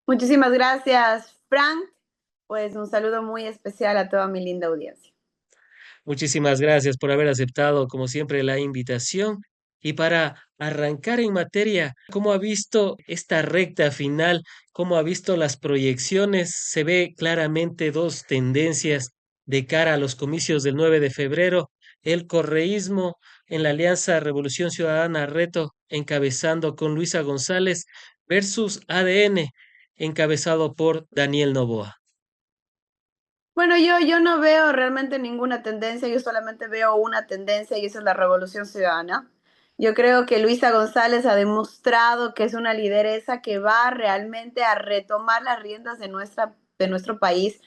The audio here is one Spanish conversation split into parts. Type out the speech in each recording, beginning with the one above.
Muchísimas gracias, Frank. Pues un saludo muy especial a toda mi linda audiencia. Muchísimas gracias por haber aceptado, como siempre, la invitación. Y para arrancar en materia, ¿cómo ha visto esta recta final? ¿Cómo ha visto las proyecciones? Se ve claramente dos tendencias de cara a los comicios del 9 de febrero. El correísmo en la Alianza Revolución Ciudadana Reto, encabezando con Luisa González, versus ADN, encabezado por Daniel Noboa. Bueno, yo no veo realmente ninguna tendencia, yo solamente veo una tendencia y esa es la revolución ciudadana. Yo creo que Luisa González ha demostrado que es una lideresa que va realmente a retomar las riendas de nuestro país,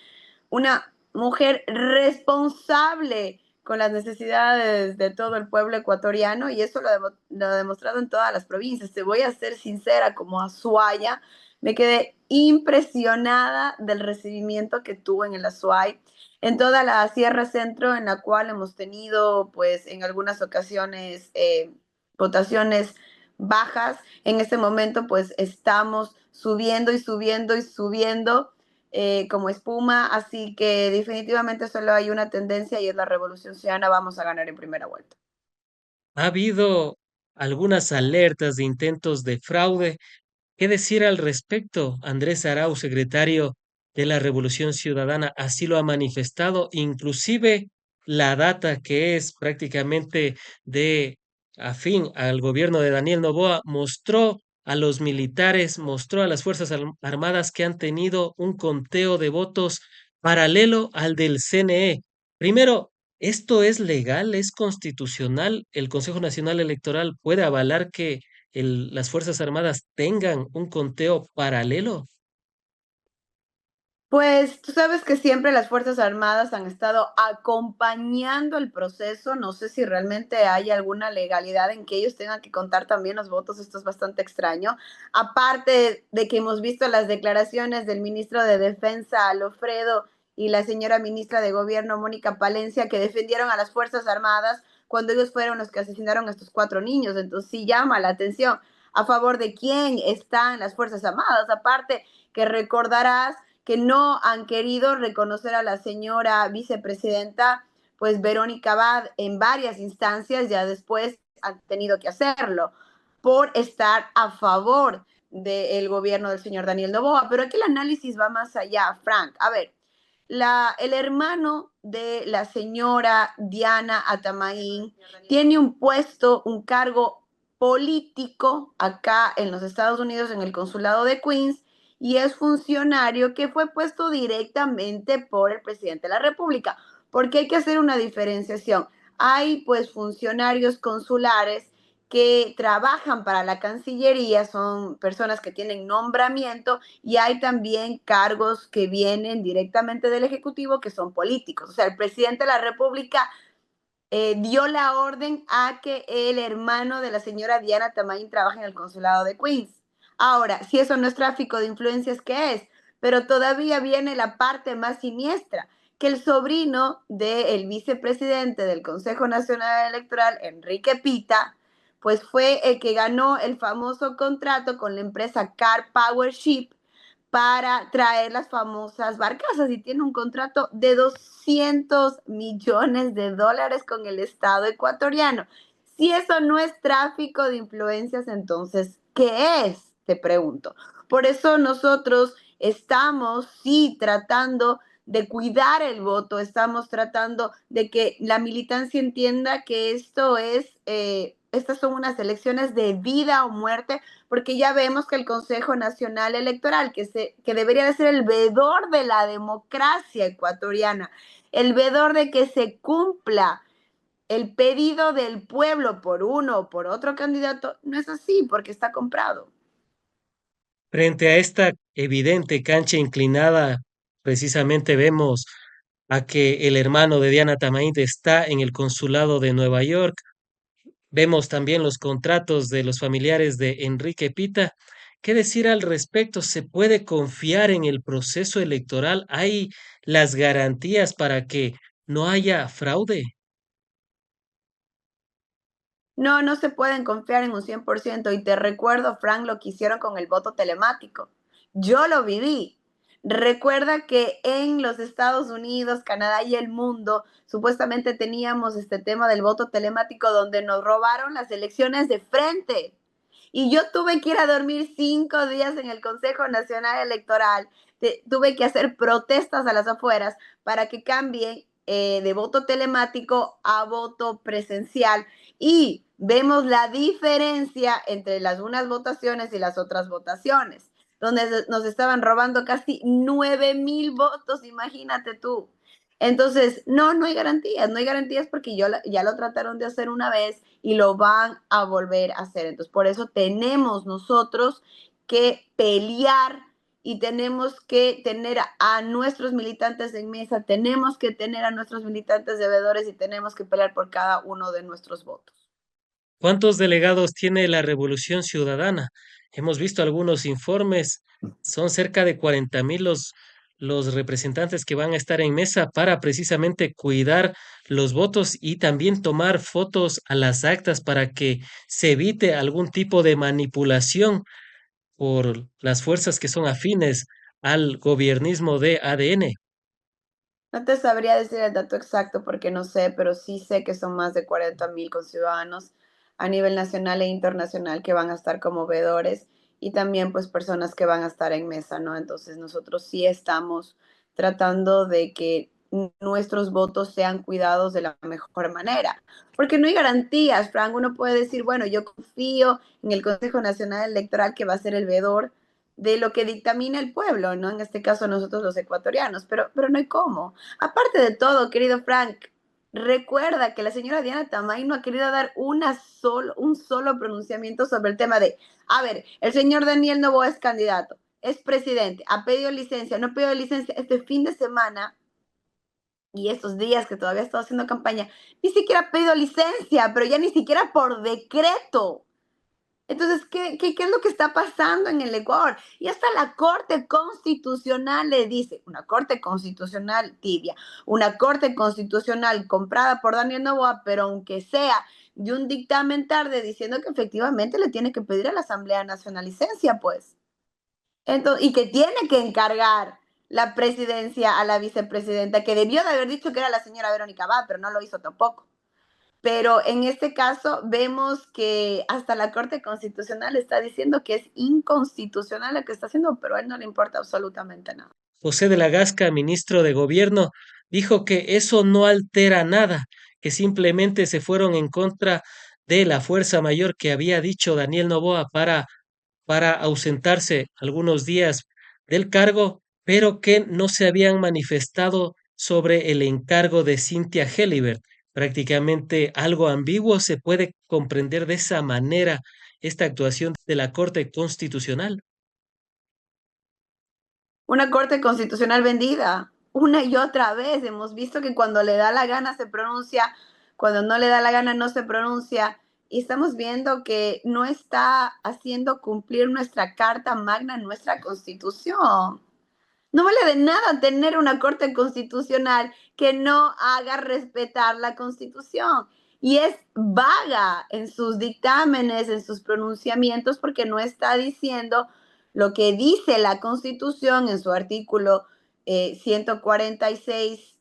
una mujer responsable con las necesidades de todo el pueblo ecuatoriano y eso lo ha demostrado en todas las provincias. Te voy a ser sincera, como Azuaya, me quedé impresionada del recibimiento que tuvo en el Azuay, en toda la Sierra Centro, en la cual hemos tenido, pues, en algunas ocasiones votaciones bajas. En este momento, pues, estamos subiendo y subiendo y subiendo como espuma, así que definitivamente solo hay una tendencia y es la revolución ciudadana, vamos a ganar en primera vuelta. Ha habido algunas alertas de intentos de fraude. ¿Qué decir al respecto? Andrés Arauz, secretario de la Revolución Ciudadana, así lo ha manifestado. Inclusive la data que es prácticamente de afín al gobierno de Daniel Noboa mostró a los militares, mostró a las Fuerzas Armadas que han tenido un conteo de votos paralelo al del CNE. Primero, ¿esto es legal? ¿Es constitucional? ¿El Consejo Nacional Electoral puede avalar que las Fuerzas Armadas tengan un conteo paralelo? Pues tú sabes que siempre las Fuerzas Armadas han estado acompañando el proceso. No sé si realmente hay alguna legalidad en que ellos tengan que contar también los votos. Esto es bastante extraño. Aparte de que hemos visto las declaraciones del ministro de Defensa, Alofredo, y la señora ministra de Gobierno, Mónica Palencia, que defendieron a las Fuerzas Armadas cuando ellos fueron los que asesinaron a estos 4 niños. Entonces sí llama la atención a favor de quién están las Fuerzas Armadas. Aparte que recordarás que no han querido reconocer a la señora vicepresidenta, pues Verónica Abad, en varias instancias, ya después han tenido que hacerlo, por estar a favor del gobierno del señor Daniel Noboa. Pero aquí el análisis va más allá, Frank. A ver, el hermano de la señora Diana Atamaín tiene un puesto, un cargo político acá en los Estados Unidos, en el consulado de Queens, y es funcionario que fue puesto directamente por el presidente de la República, porque hay que hacer una diferenciación. Hay pues funcionarios consulares que trabajan para la Cancillería, son personas que tienen nombramiento y hay también cargos que vienen directamente del Ejecutivo que son políticos. O sea, el presidente de la República dio la orden a que el hermano de la señora Diana Tamayin trabaje en el consulado de Queens. Ahora, si eso no es tráfico de influencias, ¿qué es? Pero todavía viene la parte más siniestra, que el sobrino del vicepresidente del Consejo Nacional Electoral, Enrique Pita, pues fue el que ganó el famoso contrato con la empresa Car Power Ship para traer las famosas barcazas y tiene un contrato de 200 millones de dólares con el Estado ecuatoriano. Si eso no es tráfico de influencias, entonces, ¿qué es? Te pregunto. Por eso nosotros estamos, sí, tratando de cuidar el voto, estamos tratando de que la militancia entienda que estas son unas elecciones de vida o muerte, porque ya vemos que el Consejo Nacional Electoral, que debería de ser el veedor de la democracia ecuatoriana, el veedor de que se cumpla el pedido del pueblo por uno o por otro candidato, no es así porque está comprado. Frente a esta evidente cancha inclinada, precisamente vemos a que el hermano de Diana Tamaín está en el consulado de Nueva York. Vemos también los contratos de los familiares de Enrique Pita. ¿Qué decir al respecto? ¿Se puede confiar en el proceso electoral? ¿Hay las garantías para que no haya fraude? No, no se pueden confiar en un 100%. Y te recuerdo, Frank, lo que hicieron con el voto telemático, Yo lo viví. Recuerda que en los Estados Unidos, Canadá y el mundo, supuestamente teníamos este tema del voto telemático donde nos robaron las elecciones de frente. Y yo tuve que ir a dormir 5 días en el Consejo Nacional Electoral. Tuve que hacer protestas a las afueras para que cambien de voto telemático a voto presencial. Y vemos la diferencia entre las unas votaciones y las otras votaciones, donde nos estaban robando casi 9,000 votos, imagínate tú. Entonces, no, no hay garantías porque ya lo trataron de hacer una vez y lo van a volver a hacer. Entonces, por eso tenemos nosotros que pelear y tenemos que tener a nuestros militantes en mesa, tenemos que tener a nuestros militantes deudores y tenemos que pelear por cada uno de nuestros votos. ¿Cuántos delegados tiene la Revolución Ciudadana? Hemos visto algunos informes, son cerca de 40,000 los representantes que van a estar en mesa para precisamente cuidar los votos y también tomar fotos a las actas para que se evite algún tipo de manipulación por las fuerzas que son afines al gobiernismo de ADN. No te sabría decir el dato exacto porque no sé, pero sí sé que son más de 40,000 conciudadanos a nivel nacional e internacional que van a estar como veedores y también pues personas que van a estar en mesa, ¿no? Entonces nosotros sí estamos tratando de que nuestros votos sean cuidados de la mejor manera, porque no hay garantías, Frank. Uno puede decir, bueno, yo confío en el Consejo Nacional Electoral que va a ser el veedor de lo que dictamina el pueblo, ¿no? En este caso nosotros los ecuatorianos, pero no hay cómo. Aparte de todo, querido Frank, recuerda que la señora Diana Tamay no ha querido dar un solo pronunciamiento sobre el tema de, a ver, el señor Daniel Noboa es candidato, es presidente, ha pedido licencia, no ha pedido licencia este fin de semana y estos días que todavía ha estado haciendo campaña, ni siquiera ha pedido licencia, pero ya ni siquiera por decreto. Entonces, ¿qué es lo que está pasando en el Ecuador? Y hasta la Corte Constitucional le dice, una Corte Constitucional tibia, una Corte Constitucional comprada por Daniel Noboa, pero aunque sea de un dictamen tarde diciendo que efectivamente le tiene que pedir a la Asamblea Nacional licencia, pues. Entonces, y que tiene que encargar la presidencia a la vicepresidenta, que debió de haber dicho que era la señora Verónica Abad, pero no lo hizo tampoco. Pero en este caso vemos que hasta la Corte Constitucional está diciendo que es inconstitucional lo que está haciendo, pero a él no le importa absolutamente nada. José de la Gasca, ministro de Gobierno, dijo que eso no altera nada, que simplemente se fueron en contra de la fuerza mayor que había dicho Daniel Noboa para ausentarse algunos días del cargo, pero que no se habían manifestado sobre el encargo de Cynthia Helibert. Prácticamente algo ambiguo, se puede comprender de esa manera esta actuación de la Corte Constitucional. Una Corte Constitucional vendida, una y otra vez. Hemos visto que cuando le da la gana se pronuncia, cuando no le da la gana no se pronuncia. Y estamos viendo que no está haciendo cumplir nuestra Carta Magna, nuestra Constitución. No vale de nada tener una Corte Constitucional que no haga respetar la Constitución. Y es vaga en sus dictámenes, en sus pronunciamientos, porque no está diciendo lo que dice la Constitución en su artículo 146,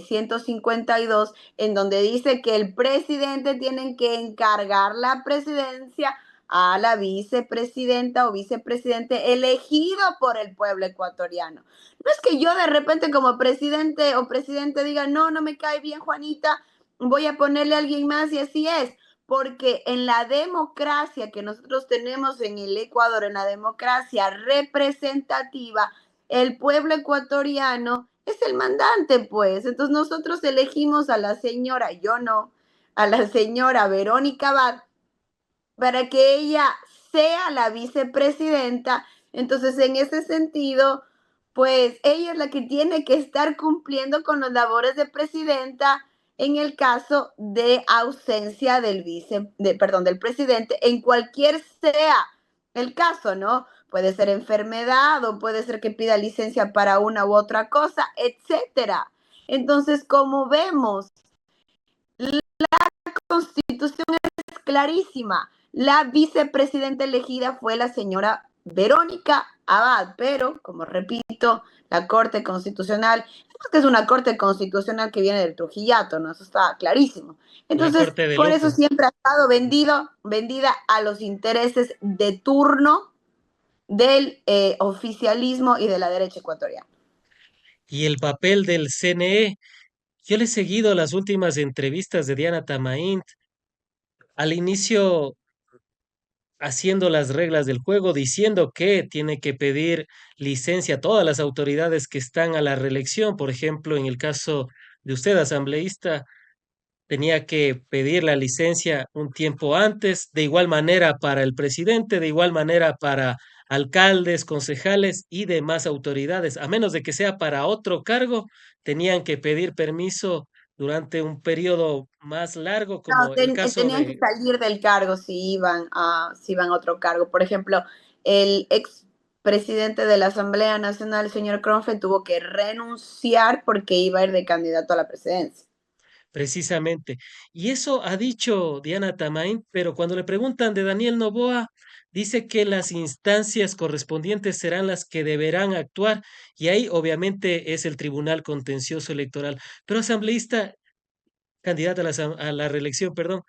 152, en donde dice que el presidente tiene que encargar la presidencia a la vicepresidenta o vicepresidente elegido por el pueblo ecuatoriano. No es que yo de repente como presidente o presidente diga, no, no me cae bien Juanita, voy a ponerle a alguien más y así es. Porque en la democracia que nosotros tenemos en el Ecuador, en la democracia representativa, el pueblo ecuatoriano es el mandante, pues. Entonces nosotros elegimos a la señora, yo no, a la señora Verónica Abad para que ella sea la vicepresidenta. Entonces, en ese sentido, pues ella es la que tiene que estar cumpliendo con las labores de presidenta en el caso de ausencia del presidente, en cualquier sea el caso, ¿no? Puede ser enfermedad o puede ser que pida licencia para una u otra cosa, etcétera. Entonces, como vemos, la Constitución es clarísima. La vicepresidenta elegida fue la señora Verónica Abad, pero, como repito, la Corte Constitucional, que es una Corte Constitucional que viene del Trujillato, ¿no? Eso está clarísimo. La Entonces, corte de por eso lujo. siempre ha estado vendida a los intereses de turno del oficialismo y de la derecha ecuatoriana. Y el papel del CNE. Yo le he seguido las últimas entrevistas de Diana Tamaint. Al inicio haciendo las reglas del juego, diciendo que tiene que pedir licencia a todas las autoridades que están a la reelección. Por ejemplo, en el caso de usted, asambleísta, tenía que pedir la licencia un tiempo antes, de igual manera para el presidente, de igual manera para alcaldes, concejales y demás autoridades, a menos de que sea para otro cargo, tenían que pedir permiso durante un periodo más largo, No, como el caso tenían que de salir del cargo si iban a otro cargo. Por ejemplo, el ex presidente de la Asamblea Nacional, el señor Cronfe, tuvo que renunciar porque iba a ir de candidato a la presidencia. precisamente. Y eso ha dicho Diana Tamain, pero cuando le preguntan de Daniel Noboa, dice que las instancias correspondientes serán las que deberán actuar y ahí obviamente es el Tribunal Contencioso Electoral. Pero asambleísta, candidata a a la reelección, perdón,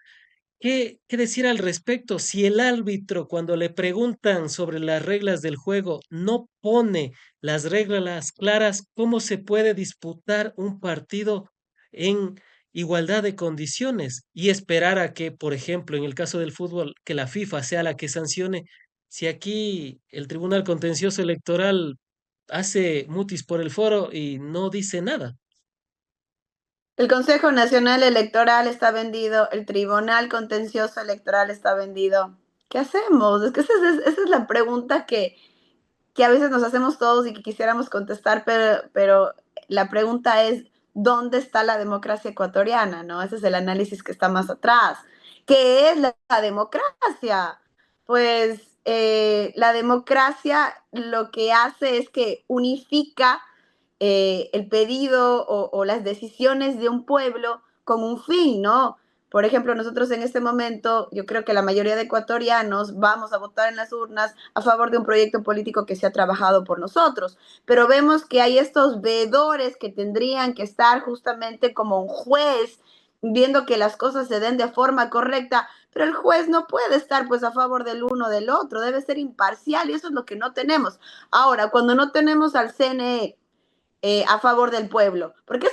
¿qué decir al respecto? Si el árbitro, cuando le preguntan sobre las reglas del juego, no pone las reglas claras, ¿cómo se puede disputar un partido en igualdad de condiciones y esperar a que, por ejemplo, en el caso del fútbol, que la FIFA sea la que sancione? Si aquí el Tribunal Contencioso Electoral hace mutis por el foro y no dice nada. El Consejo Nacional Electoral está vendido, el Tribunal Contencioso Electoral está vendido. ¿Qué hacemos? Es que esa es la pregunta que a veces nos hacemos todos y que quisiéramos contestar, pero la pregunta es, ¿dónde está la democracia ecuatoriana? ¿No? Ese es el análisis que está más atrás. ¿Qué es la democracia? Pues la democracia lo que hace es que unifica el pedido o las decisiones de un pueblo con un fin, ¿no? Por ejemplo, nosotros en este momento, yo creo que la mayoría de ecuatorianos vamos a votar en las urnas a favor de un proyecto político que se ha trabajado por nosotros, pero vemos que hay estos veedores que tendrían que estar justamente como un juez, viendo que las cosas se den de forma correcta, pero el juez no puede estar pues a favor del uno o del otro, debe ser imparcial y eso es lo que no tenemos. Ahora, cuando no tenemos al CNE a favor del pueblo. ¿Por qué es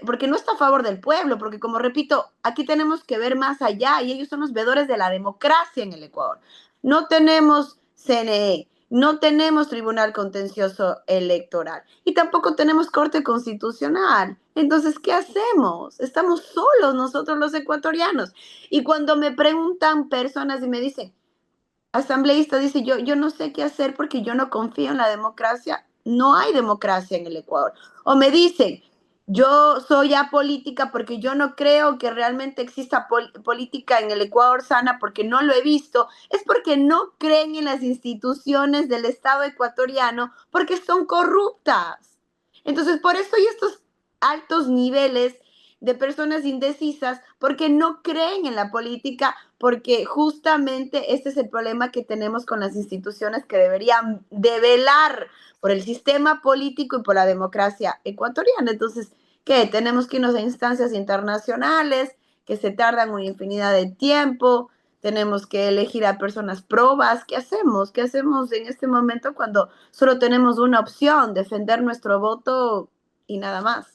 porque no está a favor del pueblo? Porque como repito, aquí tenemos que ver más allá y ellos son los veedores de la democracia en el Ecuador. No tenemos CNE, no tenemos Tribunal Contencioso Electoral y tampoco tenemos Corte Constitucional. Entonces, ¿qué hacemos? Estamos solos nosotros los ecuatorianos. Y cuando me preguntan personas y me dicen, asambleísta dice, yo no sé qué hacer porque yo no confío en la democracia. No hay democracia en el Ecuador. O me dicen, yo soy apolítica porque yo no creo que realmente exista política en el Ecuador sana porque no lo he visto. Es porque no creen en las instituciones del Estado ecuatoriano porque son corruptas. Entonces, por eso hay estos altos niveles de personas indecisas porque no creen en la política, porque justamente este es el problema que tenemos con las instituciones que deberían de velar por el sistema político y por la democracia ecuatoriana. Entonces, ¿qué? Tenemos que irnos a instancias internacionales que se tardan una infinidad de tiempo, tenemos que elegir a personas probas. ¿Qué hacemos? ¿Qué hacemos en este momento cuando solo tenemos una opción, defender nuestro voto y nada más?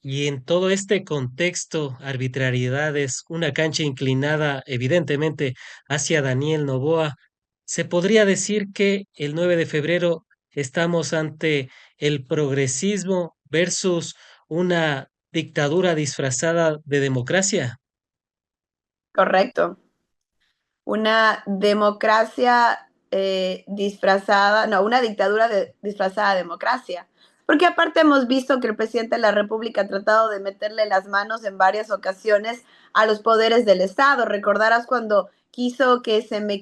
Y en todo este contexto, arbitrariedades, una cancha inclinada evidentemente hacia Daniel Noboa, se podría decir que el 9 de febrero estamos ante el progresismo versus una dictadura disfrazada de democracia. Correcto. Una democracia disfrazada, no, una dictadura disfrazada de democracia. Porque aparte hemos visto que el presidente de la República ha tratado de meterle las manos en varias ocasiones a los poderes del Estado. Recordarás cuando quiso que que me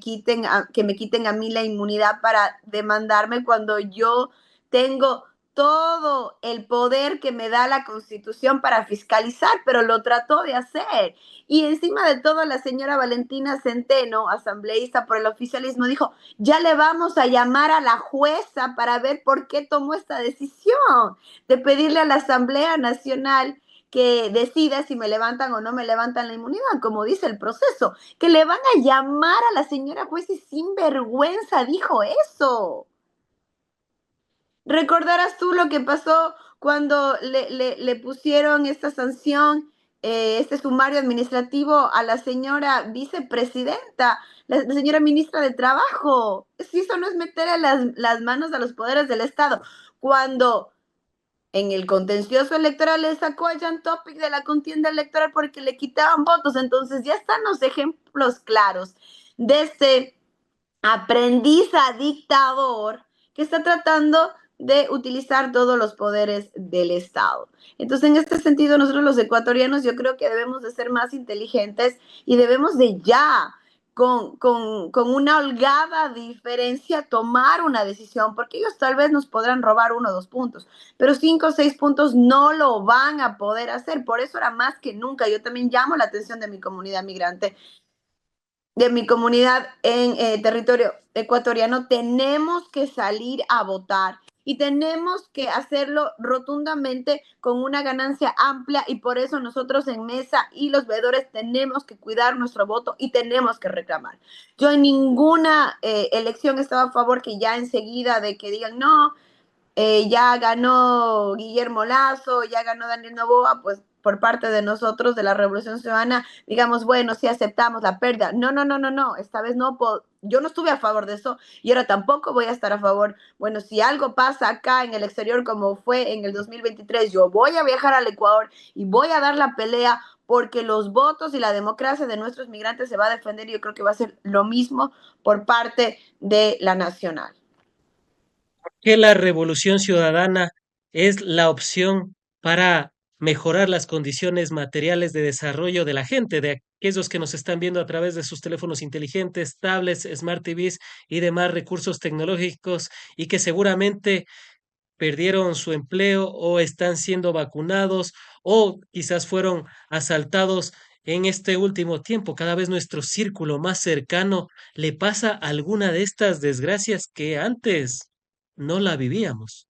quiten a mí la inmunidad para demandarme cuando yo tengo todo el poder que me da la Constitución para fiscalizar, pero lo trató de hacer. Y encima de todo, la señora Valentina Centeno, asambleísta por el oficialismo, dijo, ya le vamos a llamar a la jueza para ver por qué tomó esta decisión de pedirle a la Asamblea Nacional que decida si me levantan o no me levantan la inmunidad, como dice el proceso, que le van a llamar a la señora juez y sin vergüenza dijo eso. ¿Recordarás tú lo que pasó cuando le pusieron esta sanción, este sumario administrativo a la señora vicepresidenta, la señora ministra de Trabajo? Si eso no es meter las manos a los poderes del Estado. Cuando en el contencioso electoral le sacó a Jan Topic de la contienda electoral porque le quitaban votos. Entonces ya están los ejemplos claros de este aprendiz a dictador que está tratando de utilizar todos los poderes del Estado. Entonces, en este sentido, nosotros los ecuatorianos yo creo que debemos de ser más inteligentes y debemos de ya, con una holgada diferencia, tomar una decisión, porque ellos tal vez nos podrán robar 1 o 2 puntos, pero 5 o 6 puntos no lo van a poder hacer. Por eso era más que nunca. Yo también llamo la atención de mi comunidad migrante, de mi comunidad en territorio ecuatoriano. Tenemos que salir a votar y tenemos que hacerlo rotundamente con una ganancia amplia, y por eso nosotros en mesa y los veedores tenemos que cuidar nuestro voto y tenemos que reclamar. Yo en ninguna elección estaba a favor que ya enseguida de que digan no, ya ganó Guillermo Lazo, ya ganó Daniel Noboa, pues por parte de nosotros, de la Revolución Ciudadana, digamos, bueno, sí aceptamos la pérdida. No, no, no, no, no, esta vez no, yo no estuve a favor de eso y ahora tampoco voy a estar a favor. Bueno, si algo pasa acá en el exterior como fue en el 2023, yo voy a viajar al Ecuador y voy a dar la pelea porque los votos y la democracia de nuestros migrantes se va a defender, y yo creo que va a ser lo mismo por parte de la nacional. Que la revolución ciudadana es la opción para mejorar las condiciones materiales de desarrollo de la gente, de aquellos que nos están viendo a través de sus teléfonos inteligentes, tablets, smart TVs y demás recursos tecnológicos, y que seguramente perdieron su empleo o están siendo vacunados o quizás fueron asaltados en este último tiempo. Cada vez nuestro círculo más cercano le pasa alguna de estas desgracias que antes no la vivíamos.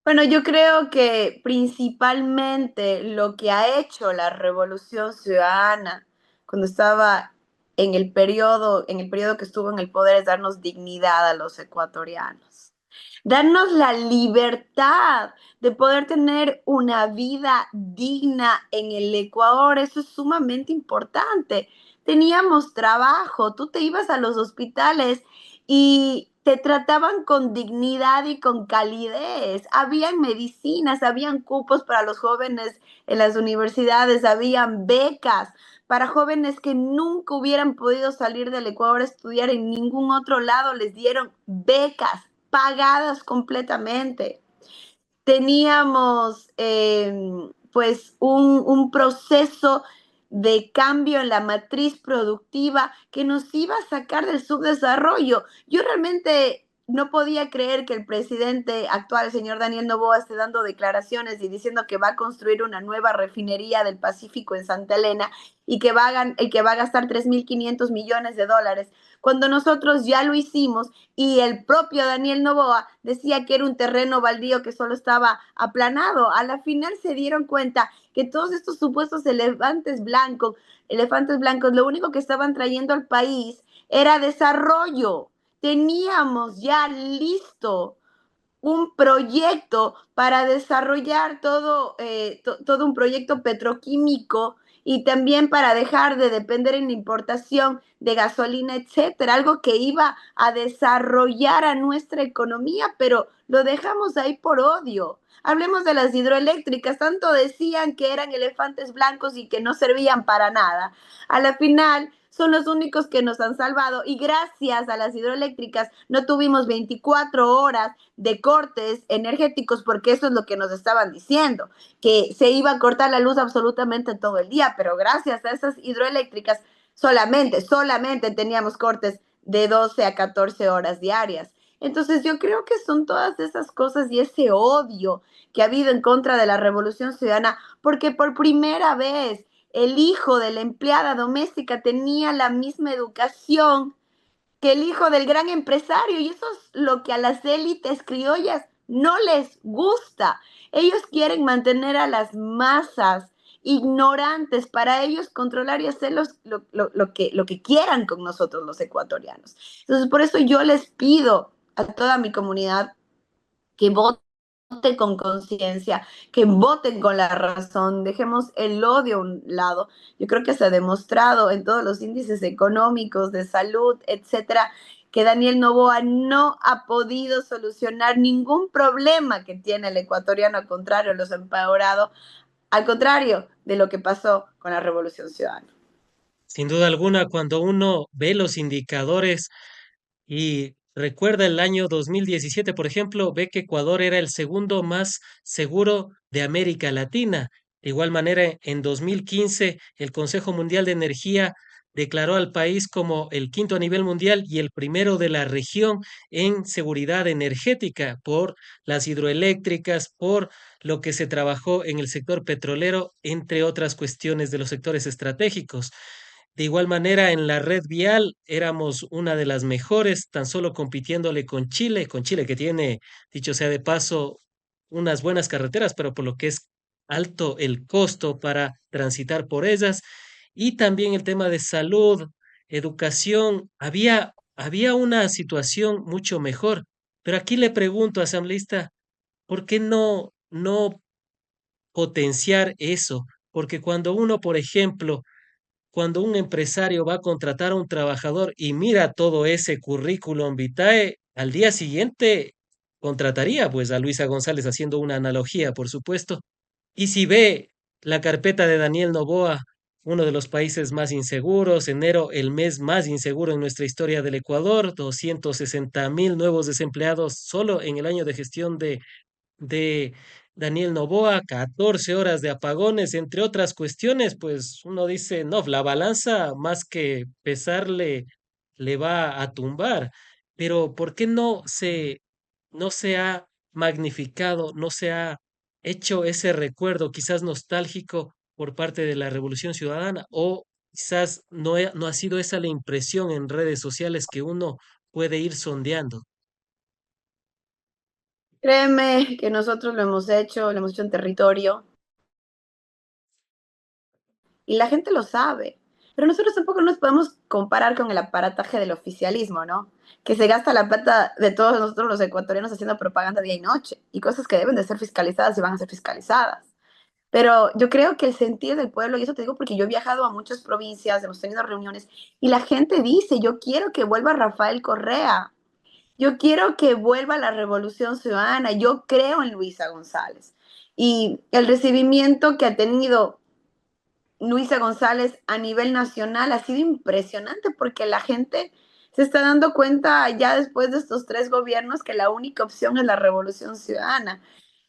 Bueno, yo creo que principalmente lo que ha hecho la Revolución Ciudadana cuando estaba en el periodo que estuvo en el poder, es darnos dignidad a los ecuatorianos, darnos la libertad de poder tener una vida digna en el Ecuador. Eso es sumamente importante. Teníamos trabajo, tú te ibas a los hospitales y te trataban con dignidad y con calidez. Habían medicinas, habían cupos para los jóvenes en las universidades, habían becas para jóvenes que nunca hubieran podido salir del Ecuador a estudiar en ningún otro lado. Les dieron becas pagadas completamente. Teníamos pues un proceso de cambio en la matriz productiva que nos iba a sacar del subdesarrollo. Yo realmente no podía creer que el presidente actual, el señor Daniel Noboa, esté dando declaraciones y diciendo que va a construir una nueva refinería del Pacífico en Santa Elena y que va a gastar 3.500 millones de dólares, cuando nosotros ya lo hicimos y el propio Daniel Noboa decía que era un terreno baldío que solo estaba aplanado. A la final se dieron cuenta que todos estos supuestos elefantes blancos, lo único que estaban trayendo al país era desarrollo. Teníamos ya listo un proyecto para desarrollar todo un proyecto petroquímico, y también para dejar de depender en la importación de gasolina, etcétera, algo que iba a desarrollar a nuestra economía, pero lo dejamos ahí por odio. Hablemos de las hidroeléctricas, tanto decían que eran elefantes blancos y que no servían para nada. A la final son los únicos que nos han salvado, y gracias a las hidroeléctricas no tuvimos 24 horas de cortes energéticos, porque eso es lo que nos estaban diciendo, que se iba a cortar la luz absolutamente todo el día, pero gracias a esas hidroeléctricas solamente teníamos cortes de 12 a 14 horas diarias. Entonces yo creo que son todas esas cosas y ese odio que ha habido en contra de la Revolución Ciudadana, porque por primera vez el hijo de la empleada doméstica tenía la misma educación que el hijo del gran empresario. Y eso es lo que a las élites criollas no les gusta. Ellos quieren mantener a las masas ignorantes para ellos controlar y hacer lo que quieran con nosotros los ecuatorianos. Entonces, por eso yo les pido a toda mi comunidad que voten con conciencia, que voten con la razón, dejemos el odio a un lado. Yo creo que se ha demostrado en todos los índices económicos, de salud, etcétera, que Daniel Noboa no ha podido solucionar ningún problema que tiene el ecuatoriano, al contrario, los ha empeorado, al contrario de lo que pasó con la Revolución Ciudadana. Sin duda alguna, cuando uno ve los indicadores y recuerda el año 2017, por ejemplo, ve que Ecuador era el segundo más seguro de América Latina. De igual manera, en 2015, el Consejo Mundial de Energía declaró al país como el quinto a nivel mundial y el primero de la región en seguridad energética por las hidroeléctricas, por lo que se trabajó en el sector petrolero, entre otras cuestiones de los sectores estratégicos. De igual manera, en la red vial éramos una de las mejores, tan solo compitiéndole con Chile que tiene, dicho sea de paso, unas buenas carreteras, pero por lo que es alto el costo para transitar por ellas. Y también el tema de salud, educación, había una situación mucho mejor. Pero aquí le pregunto, asambleísta, ¿por qué no potenciar eso? Porque cuando uno, por ejemplo, cuando un empresario va a contratar a un trabajador y mira todo ese currículum vitae, al día siguiente contrataría pues a Luisa González haciendo una analogía, por supuesto. Y si ve la carpeta de Daniel Noboa, uno de los países más inseguros, enero, el mes más inseguro en nuestra historia del Ecuador, 260.000 nuevos desempleados solo en el año de gestión de Daniel Noboa, 14 horas de apagones, entre otras cuestiones, pues uno dice, no, la balanza más que pesarle le va a tumbar. Pero ¿por qué no se ha magnificado, no se ha hecho ese recuerdo quizás nostálgico por parte de la Revolución Ciudadana? O quizás no ha sido esa la impresión en redes sociales que uno puede ir sondeando. Créeme que nosotros lo hemos hecho en territorio, y la gente lo sabe. Pero nosotros tampoco nos podemos comparar con el aparataje del oficialismo, ¿no? Que se gasta la plata de todos nosotros los ecuatorianos haciendo propaganda día y noche y cosas que deben de ser fiscalizadas y van a ser fiscalizadas. Pero yo creo que el sentir del pueblo, y eso te digo porque yo he viajado a muchas provincias, hemos tenido reuniones, y la gente dice, yo quiero que vuelva Rafael Correa, yo quiero que vuelva la Revolución Ciudadana, yo creo en Luisa González. Y el recibimiento que ha tenido Luisa González a nivel nacional ha sido impresionante porque la gente se está dando cuenta ya después de estos 3 gobiernos que la única opción es la revolución ciudadana.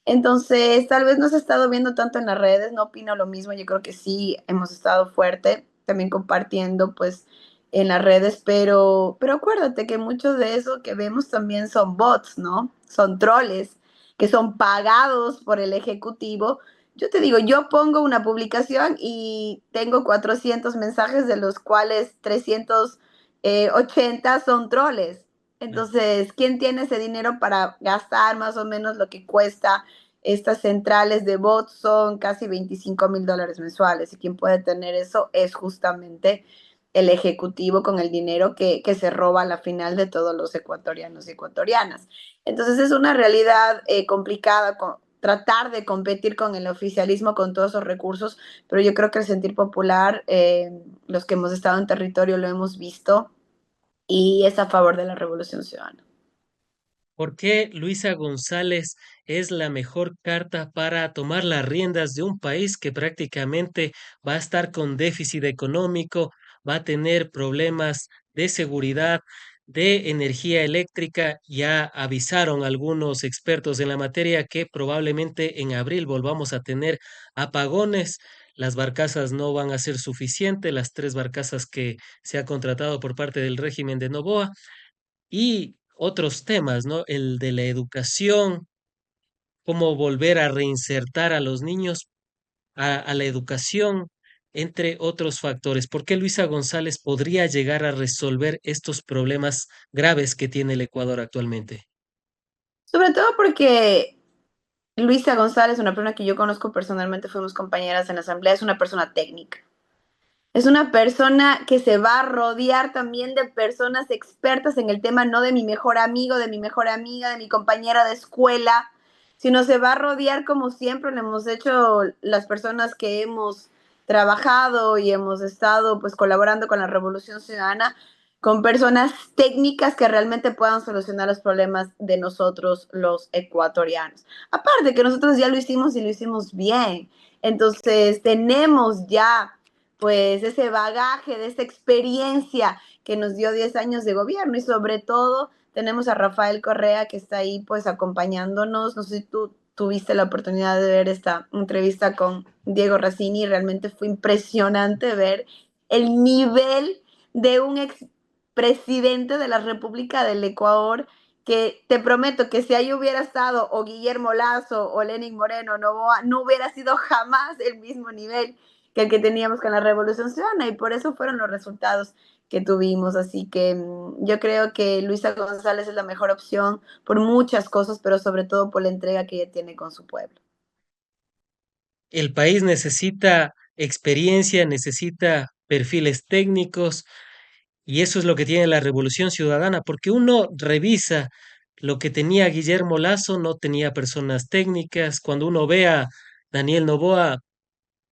Entonces, tal vez no se ha estado viendo tanto en las redes, no opino lo mismo, yo creo que sí hemos estado fuerte también compartiendo pues en las redes, pero acuérdate que muchos de eso que vemos también son bots, ¿no? Son troles que son pagados por el ejecutivo. Yo te digo, yo pongo una publicación y tengo 400 mensajes, de los cuales 380 son troles. Entonces, ¿quién tiene ese dinero para gastar más o menos lo que cuesta estas centrales de bots? Son casi $25,000 mensuales, y quien puede tener eso es justamente el ejecutivo, con el dinero que se roba a la final de todos los ecuatorianos y ecuatorianas. Entonces es una realidad complicada tratar de competir con el oficialismo con todos esos recursos, pero yo creo que el sentir popular, los que hemos estado en territorio lo hemos visto, y es a favor de la revolución ciudadana. ¿Por qué Luisa González es la mejor carta para tomar las riendas de un país que prácticamente va a estar con déficit económico, va a tener problemas de seguridad, de energía eléctrica? Ya avisaron algunos expertos en la materia que probablemente en abril volvamos a tener apagones. Las barcazas no van a ser suficientes, las 3 barcazas que se ha contratado por parte del régimen de Noboa. Y otros temas, ¿no? El de la educación, cómo volver a reinsertar a los niños a la educación, entre otros factores. ¿Por qué Luisa González podría llegar a resolver estos problemas graves que tiene el Ecuador actualmente? Sobre todo porque Luisa González, una persona que yo conozco personalmente, fuimos compañeras en la asamblea, es una persona técnica. Es una persona que se va a rodear también de personas expertas en el tema, no de mi mejor amigo, de mi mejor amiga, de mi compañera de escuela, sino se va a rodear como siempre lo hemos hecho las personas que hemos trabajado y hemos estado pues colaborando con la Revolución Ciudadana, con personas técnicas que realmente puedan solucionar los problemas de nosotros los ecuatorianos. Aparte que nosotros ya lo hicimos y lo hicimos bien. Entonces tenemos ya pues ese bagaje de esa experiencia que nos dio 10 años de gobierno y sobre todo tenemos a Rafael Correa que está ahí pues acompañándonos. No sé si tú tuviste la oportunidad de ver esta entrevista con Diego Razzini, realmente fue impresionante ver el nivel de un expresidente de la República del Ecuador que te prometo que si ahí hubiera estado o Guillermo Lazo o Lenin Moreno Novoa, no hubiera sido jamás el mismo nivel que el que teníamos con la Revolución Ciudadana y por eso fueron los resultados que tuvimos. Así que yo creo que Luisa González es la mejor opción por muchas cosas, pero sobre todo por la entrega que ella tiene con su pueblo. El país necesita experiencia, necesita perfiles técnicos y eso es lo que tiene la Revolución Ciudadana, porque uno revisa lo que tenía Guillermo Lazo, no tenía personas técnicas. Cuando uno ve a Daniel Noboa,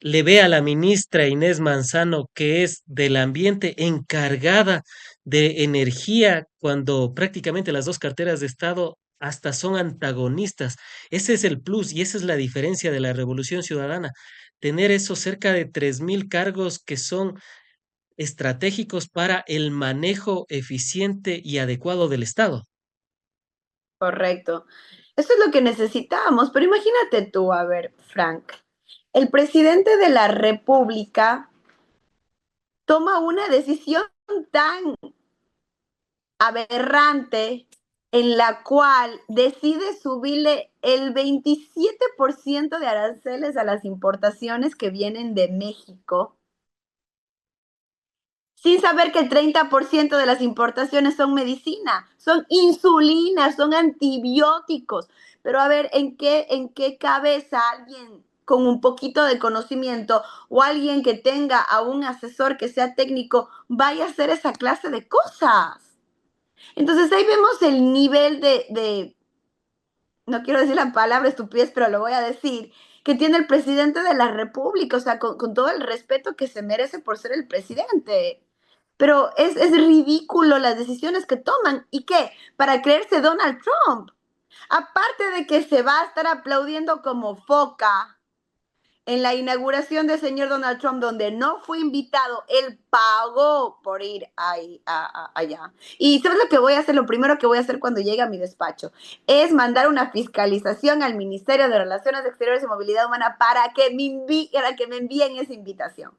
le ve a la ministra Inés Manzano, que es del ambiente encargada de energía, cuando prácticamente las dos carteras de Estado hasta son antagonistas. Ese es el plus y esa es la diferencia de la Revolución Ciudadana. Tener esos cerca de 3.000 cargos que son estratégicos para el manejo eficiente y adecuado del Estado. Correcto. Eso es lo que necesitamos, pero imagínate tú, a ver, Frank, el presidente de la República toma una decisión tan aberrante en la cual decide subirle el 27% de aranceles a las importaciones que vienen de México, sin saber que el 30% de las importaciones son medicina, son insulinas, son antibióticos. Pero a ver, ¿en qué cabeza alguien con un poquito de conocimiento o alguien que tenga a un asesor que sea técnico vaya a hacer esa clase de cosas? Entonces ahí vemos el nivel no quiero decir la palabra estupidez, pero lo voy a decir, que tiene el presidente de la República, o sea, con todo el respeto que se merece por ser el presidente. Pero es ridículo las decisiones que toman. ¿Y qué? Para creerse Donald Trump. Aparte de que se va a estar aplaudiendo como foca en la inauguración del señor Donald Trump, donde no fue invitado, él pagó por ir allá. Y ¿sabes lo que voy a hacer? Lo primero que voy a hacer cuando llegue a mi despacho es mandar una fiscalización al Ministerio de Relaciones Exteriores y Movilidad Humana para que me envíen esa invitación.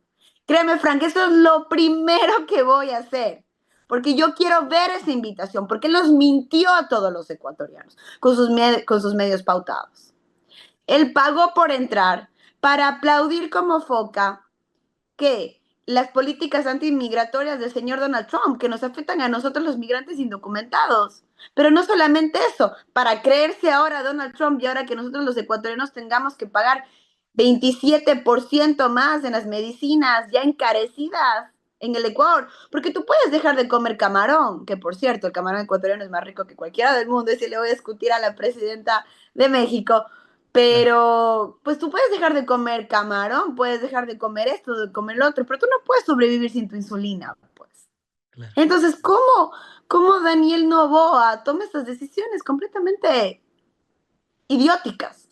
Créeme, Frank, eso es lo primero que voy a hacer. Porque yo quiero ver esa invitación, porque él nos mintió a todos los ecuatorianos con sus medios pautados. Él pagó por entrar para aplaudir como foca que las políticas antimigratorias del señor Donald Trump, que nos afectan a nosotros los migrantes indocumentados. Pero no solamente eso, para creerse ahora Donald Trump y ahora que nosotros los ecuatorianos tengamos que pagar 27% más en las medicinas ya encarecidas en el Ecuador, porque tú puedes dejar de comer camarón, que por cierto, el camarón ecuatoriano es más rico que cualquiera del mundo, y si le voy a discutir a la presidenta de México, Claro, pero, pues tú puedes dejar de comer camarón, puedes dejar de comer esto, de comer lo otro, pero tú no puedes sobrevivir sin tu insulina, pues. claro. Entonces, ¿cómo Daniel Noboa toma estas decisiones completamente idióticas?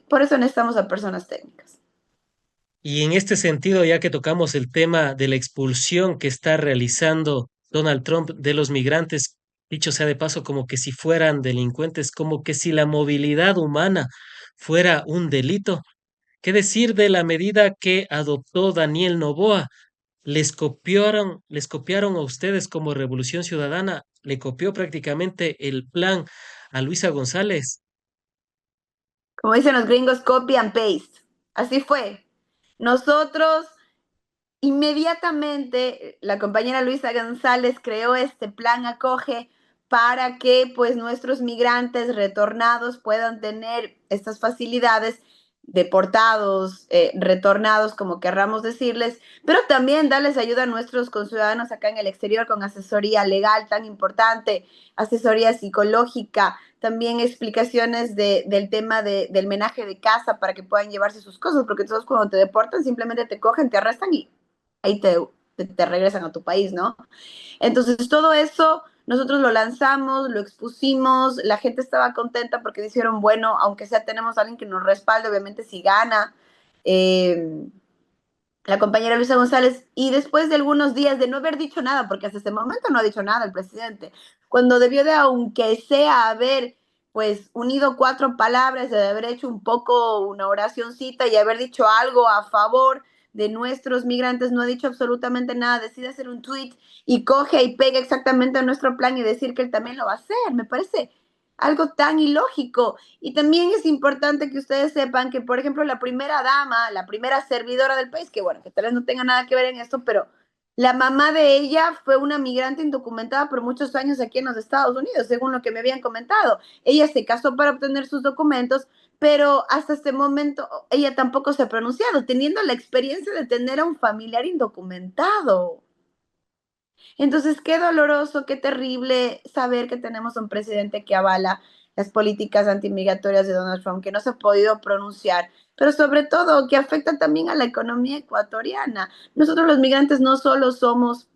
Por eso necesitamos a personas técnicas. Y en este sentido, ya que tocamos el tema de la expulsión que está realizando Donald Trump de los migrantes, dicho sea de paso, como que si fueran delincuentes, como que si la movilidad humana fuera un delito. ¿Qué decir de la medida que adoptó Daniel Noboa? les copiaron a ustedes como Revolución Ciudadana, le copió prácticamente el plan a Luisa González. Como dicen los gringos, copy and paste. Así fue. Nosotros inmediatamente la compañera Luisa González creó este plan Acoge para que pues nuestros migrantes retornados puedan tener estas facilidades, deportados, retornados, como querramos decirles, pero también darles ayuda a nuestros conciudadanos acá en el exterior con asesoría legal tan importante, asesoría psicológica, también explicaciones del tema del menaje de casa para que puedan llevarse sus cosas, porque todos cuando te deportan simplemente te cogen, te arrestan y ahí te regresan a tu país, ¿no? Entonces, todo eso nosotros lo lanzamos, lo expusimos, la gente estaba contenta porque dijeron, bueno, aunque sea tenemos a alguien que nos respalde, obviamente si gana, eh, la compañera Luisa González, y después de algunos días de no haber dicho nada, porque hasta ese momento no ha dicho nada el presidente, cuando debió de, aunque sea, haber pues unido cuatro palabras, de haber hecho un poco una oracioncita y haber dicho algo a favor de nuestros migrantes, no ha dicho absolutamente nada, decide hacer un tweet y coge y pega exactamente a nuestro plan y decir que él también lo va a hacer. Me parece algo tan ilógico. Y también es importante que ustedes sepan que, por ejemplo, la primera dama, la primera servidora del país, que bueno, que tal vez no tenga nada que ver en esto, pero la mamá de ella fue una migrante indocumentada por muchos años aquí en los Estados Unidos, según lo que me habían comentado. Ella se casó para obtener sus documentos, pero hasta este momento ella tampoco se ha pronunciado, teniendo la experiencia de tener a un familiar indocumentado. Entonces, qué doloroso, qué terrible saber que tenemos un presidente que avala las políticas antimigratorias de Donald Trump, que no se ha podido pronunciar, pero sobre todo que afecta también a la economía ecuatoriana. Nosotros los migrantes no solo somos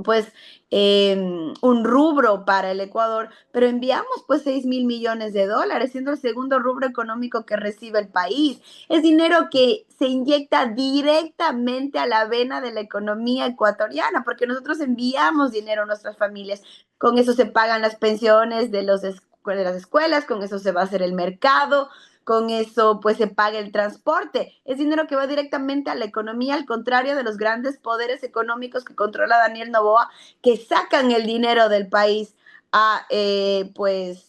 pues un rubro para el Ecuador, pero enviamos pues 6.000 millones de dólares, siendo el segundo rubro económico que recibe el país. Es dinero que se inyecta directamente a la vena de la economía ecuatoriana, porque nosotros enviamos dinero a nuestras familias. Con eso se pagan las pensiones de las escuelas, con eso se va a hacer el mercado, con eso pues se paga el transporte. Es dinero que va directamente a la economía, al contrario de los grandes poderes económicos que controla Daniel Noboa, que sacan el dinero del país a paraísos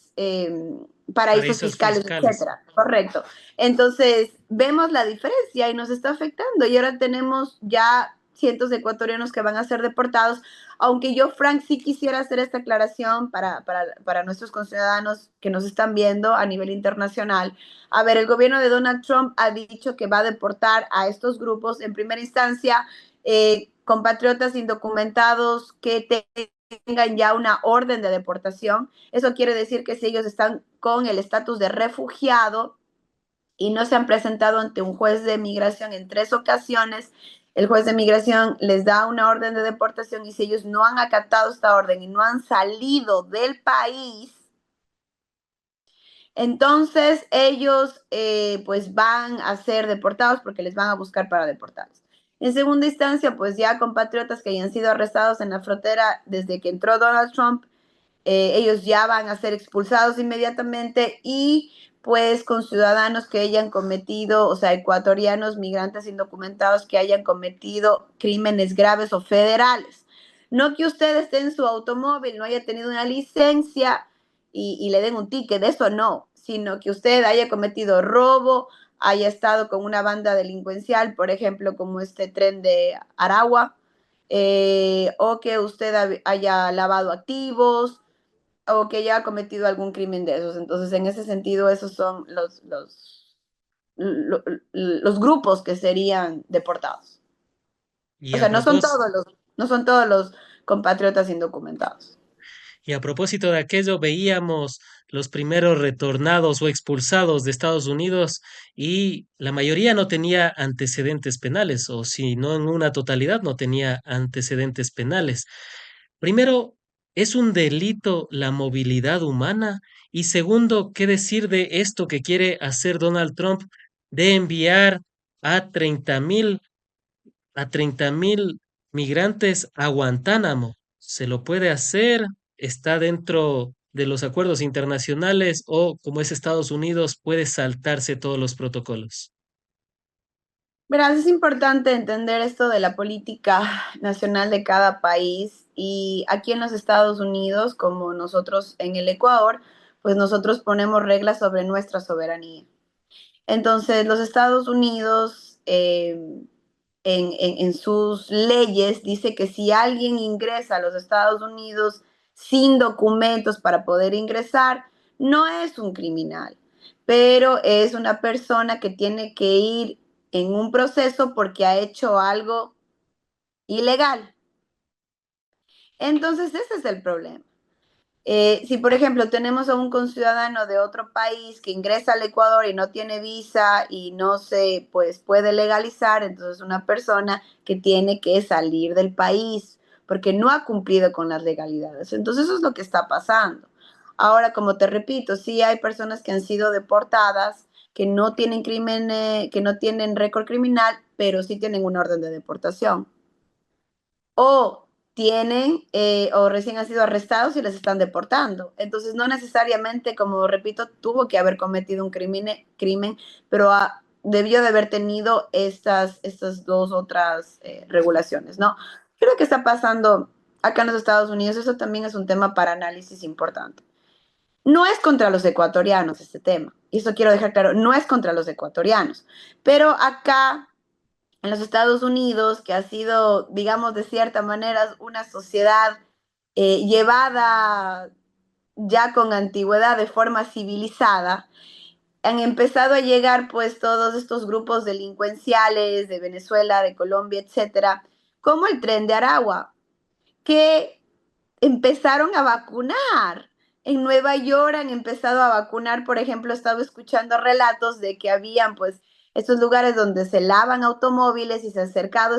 Paraísos fiscales, fiscales. etcétera. Correcto. Entonces, vemos la diferencia y nos está afectando. Y ahora tenemos ya cientos de ecuatorianos que van a ser deportados, aunque yo, Frank, sí quisiera hacer esta aclaración para nuestros conciudadanos que nos están viendo a nivel internacional. A ver, el gobierno de Donald Trump ha dicho que va a deportar a estos grupos en primera instancia, compatriotas indocumentados que tengan ya una orden de deportación. Eso quiere decir que si ellos están con el estatus de refugiado y no se han presentado ante un juez de migración en 3 ocasiones, el juez de migración les da una orden de deportación y si ellos no han acatado esta orden y no han salido del país, entonces ellos pues van a ser deportados porque les van a buscar para deportarlos. En segunda instancia, pues ya compatriotas que hayan sido arrestados en la frontera desde que entró Donald Trump, ellos ya van a ser expulsados inmediatamente y pues con ciudadanos que hayan cometido, o sea, ecuatorianos, migrantes indocumentados que hayan cometido crímenes graves o federales. No que usted esté en su automóvil, no haya tenido una licencia y le den un ticket, de eso no, sino que usted haya cometido robo, haya estado con una banda delincuencial, por ejemplo, como este tren de Aragua, o que usted haya lavado activos, o que ya ha cometido algún crimen de esos. Entonces, en ese sentido, esos son los grupos que serían deportados. Y O a sea, propós- no son todos los compatriotas indocumentados. y a propósito de aquello, veíamos los primeros retornados o expulsados de Estados Unidos y la mayoría no tenía antecedentes penales, o si no en una totalidad, no tenía antecedentes penales. Primero, ¿es un delito la movilidad humana? Y segundo, ¿qué decir de esto que quiere hacer Donald Trump de enviar a 30.000 migrantes a Guantánamo? ¿Se lo puede hacer? ¿Está dentro de los acuerdos internacionales o, como es Estados Unidos, puede saltarse todos los protocolos? Verás, es importante entender esto de la política nacional de cada país y aquí en los Estados Unidos, como nosotros en el Ecuador, pues nosotros ponemos reglas sobre nuestra soberanía. Entonces, los Estados Unidos en sus leyes dice que si alguien ingresa a los Estados Unidos sin documentos para poder ingresar, no es un criminal, pero es una persona que tiene que ir en un proceso porque ha hecho algo ilegal. Entonces, ese es el problema. Si, por ejemplo, tenemos a un conciudadano de otro país que ingresa al Ecuador y no tiene visa y no se pues, puede legalizar, entonces una persona que tiene que salir del país porque no ha cumplido con las legalidades. Entonces eso es lo que está pasando. Ahora, como te repito, sí hay personas que han sido deportadas, que no tienen crimen, que no tienen récord criminal, pero sí tienen una orden de deportación o tienen o recién han sido arrestados y les están deportando. Entonces, no necesariamente, como repito, tuvo que haber cometido un crimen pero debió de haber tenido estas dos otras regulaciones, ¿no? Creo que está pasando acá en los Estados Unidos, eso también es un tema para análisis importante. No es contra los ecuatorianos este tema, y eso quiero dejar claro, no es contra los ecuatorianos, pero acá en los Estados Unidos, que ha sido, digamos, de cierta manera, una sociedad llevada ya con antigüedad de forma civilizada, han empezado a llegar pues todos estos grupos delincuenciales de Venezuela, de Colombia, etcétera, como el tren de Aragua, que empezaron a vacunar. En Nueva York han empezado a vacunar, por ejemplo, he estado escuchando relatos de que habían pues estos lugares donde se lavan automóviles y se han acercado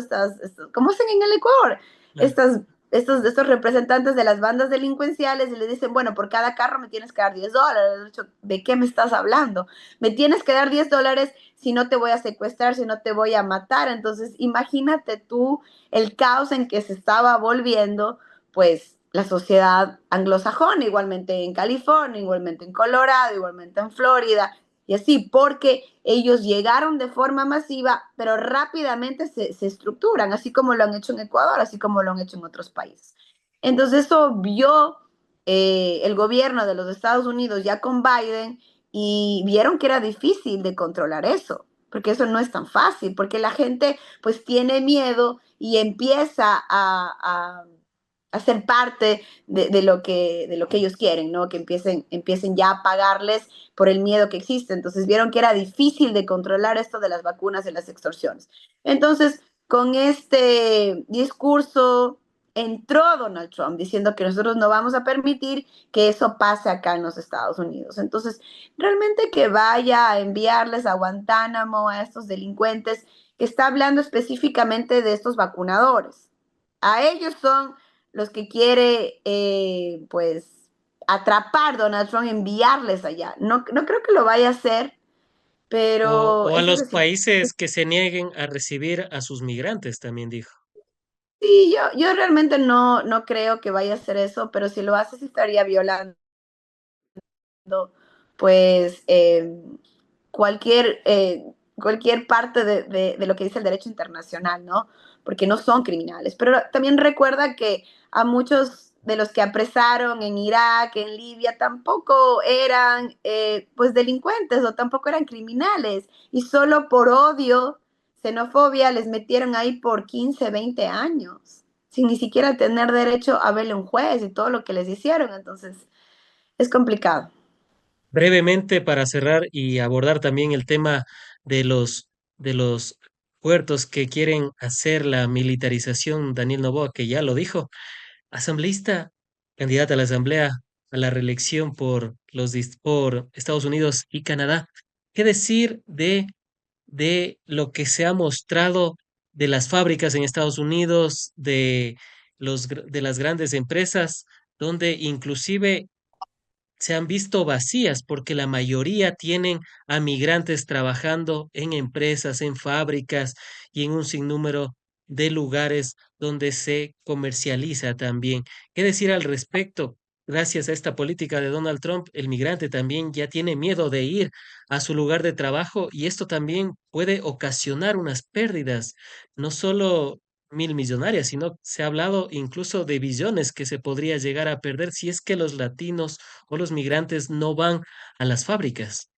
¿cómo hacen en el Ecuador? Claro. Estas, estos representantes de las bandas delincuenciales y le dicen, bueno, por cada carro me tienes que dar $10. ¿De qué me estás hablando? Me tienes que dar $10 si no te voy a secuestrar, si no te voy a matar. Entonces, imagínate tú el caos en que se estaba volviendo pues la sociedad anglosajona, igualmente en California, igualmente en Colorado, igualmente en Florida, y así, porque ellos llegaron de forma masiva, pero rápidamente se estructuran, así como lo han hecho en Ecuador, así como lo han hecho en otros países. Entonces eso vio el gobierno de los Estados Unidos ya con Biden y vieron que era difícil de controlar eso, porque eso no es tan fácil, porque la gente pues tiene miedo y empieza a ser parte de lo que ellos quieren, ¿no? Que empiecen ya a pagarles por el miedo que existe. Entonces vieron que era difícil de controlar esto de las vacunas y las extorsiones. Entonces, con este discurso entró Donald Trump diciendo que nosotros no vamos a permitir que eso pase acá en los Estados Unidos. Entonces, realmente que vaya a enviarles a Guantánamo a estos delincuentes, que está hablando específicamente de estos vacunadores. A ellos son los que quiere, pues, atrapar Donald Trump, enviarles allá. No, no creo que lo vaya a hacer, pero O a esa los decisión. países que se nieguen a recibir a sus migrantes, también dijo. Sí, yo realmente no, no creo que vaya a hacer eso, pero si lo hace, sí estaría violando, pues, cualquier parte de lo que dice el derecho internacional, ¿no? Porque no son criminales. Pero también recuerda que a muchos de los que apresaron en Irak, en Libia, tampoco eran pues delincuentes o tampoco eran criminales. Y solo por odio, xenofobia, les metieron ahí por 15, 20 años, sin ni siquiera tener derecho a verle un juez y todo lo que les hicieron. Entonces, es complicado. Brevemente, para cerrar y abordar también el tema de de los puertos que quieren hacer la militarización, Daniel Noboa, que ya lo dijo, asambleísta, candidata a la Asamblea a la reelección por por Estados Unidos y Canadá. ¿Qué decir de lo que se ha mostrado de las fábricas en Estados Unidos, de de las grandes empresas, donde inclusive se han visto vacías porque la mayoría tienen a migrantes trabajando en empresas, en fábricas y en un sinnúmero de lugares donde se comercializa también? ¿Qué decir al respecto? gracias a esta política de Donald Trump, el migrante también ya tiene miedo de ir a su lugar de trabajo y esto también puede ocasionar unas pérdidas, no solo mil millonarias, sino se ha hablado incluso de billones que se podría llegar a perder si es que los latinos o los migrantes no van a las fábricas.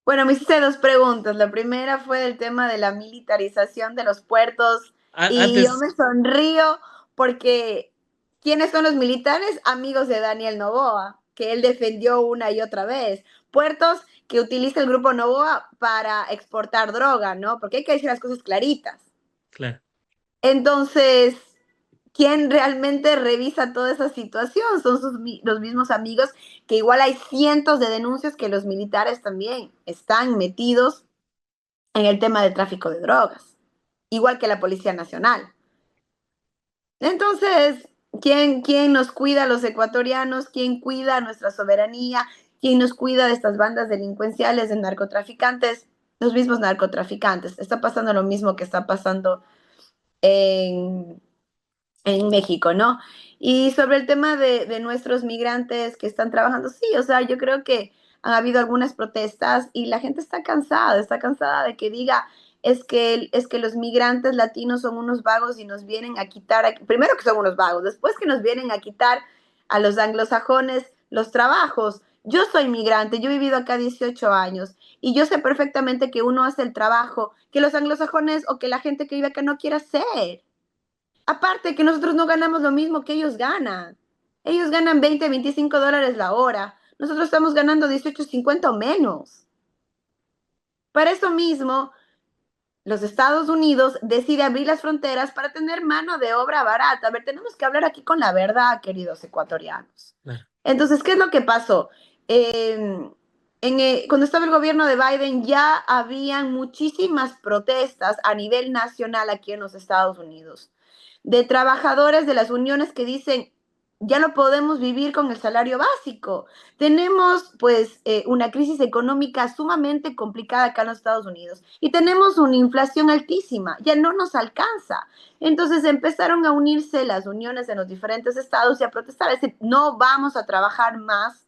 Bueno, me hiciste dos preguntas. La primera fue del tema de la militarización de los puertos y yo Antes, me sonrío porque ¿quiénes son los militares? Amigos de Daniel Noboa, que él defendió una y otra vez. Puertos que utiliza el grupo Noboa para exportar droga, ¿no? Porque hay que decir las cosas claritas. claro, Entonces, ¿quién realmente revisa toda esa situación? Son los mismos amigos que igual hay cientos de denuncias que los militares también están metidos en el tema del tráfico de drogas, igual que la Policía Nacional. Entonces, ¿quién nos cuida a los ecuatorianos? ¿Quién cuida nuestra soberanía? ¿Quién nos cuida de estas bandas delincuenciales de narcotraficantes? Los mismos narcotraficantes. Está pasando lo mismo que está pasando en, en México, ¿no? Y sobre el tema de nuestros migrantes que están trabajando, sí, o sea, yo creo que han habido algunas protestas y la gente está cansada de que diga, es que los migrantes latinos son unos vagos y nos vienen a quitar, primero que son unos vagos, después que nos vienen a quitar a los anglosajones los trabajos. Yo soy migrante, yo he vivido acá 18 años y yo sé perfectamente que uno hace el trabajo que los anglosajones o que la gente que vive acá no quiere hacer. Aparte que nosotros no ganamos lo mismo que ellos ganan. Ellos ganan 20, $25 la hora. Nosotros estamos ganando 18.50 o menos. Para eso mismo, los Estados Unidos decide abrir las fronteras para tener mano de obra barata. A ver, tenemos que hablar aquí con la verdad, queridos ecuatorianos. claro. Entonces, ¿qué es lo que pasó? Cuando estaba el gobierno de Biden ya habían muchísimas protestas a nivel nacional aquí en los Estados Unidos de trabajadores de las uniones que dicen, ya no podemos vivir con el salario básico. Tenemos pues una crisis económica sumamente complicada acá en los Estados Unidos y tenemos una inflación altísima, ya no nos alcanza. Entonces empezaron a unirse las uniones en los diferentes estados y a protestar, es decir, no vamos a trabajar más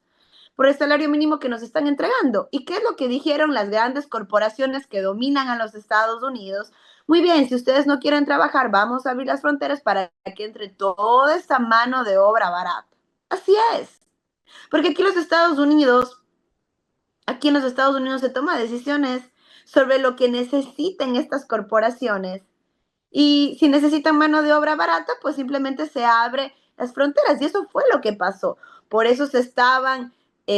por el salario mínimo que nos están entregando. ¿Y qué es lo que dijeron las grandes corporaciones que dominan a los Estados Unidos? Muy bien, si ustedes no quieren trabajar, vamos a abrir las fronteras para que entre toda esta mano de obra barata. Así es. Porque aquí en los Estados Unidos se toman decisiones sobre lo que necesiten estas corporaciones. Y si necesitan mano de obra barata, pues simplemente se abre las fronteras. Y eso fue lo que pasó. Por eso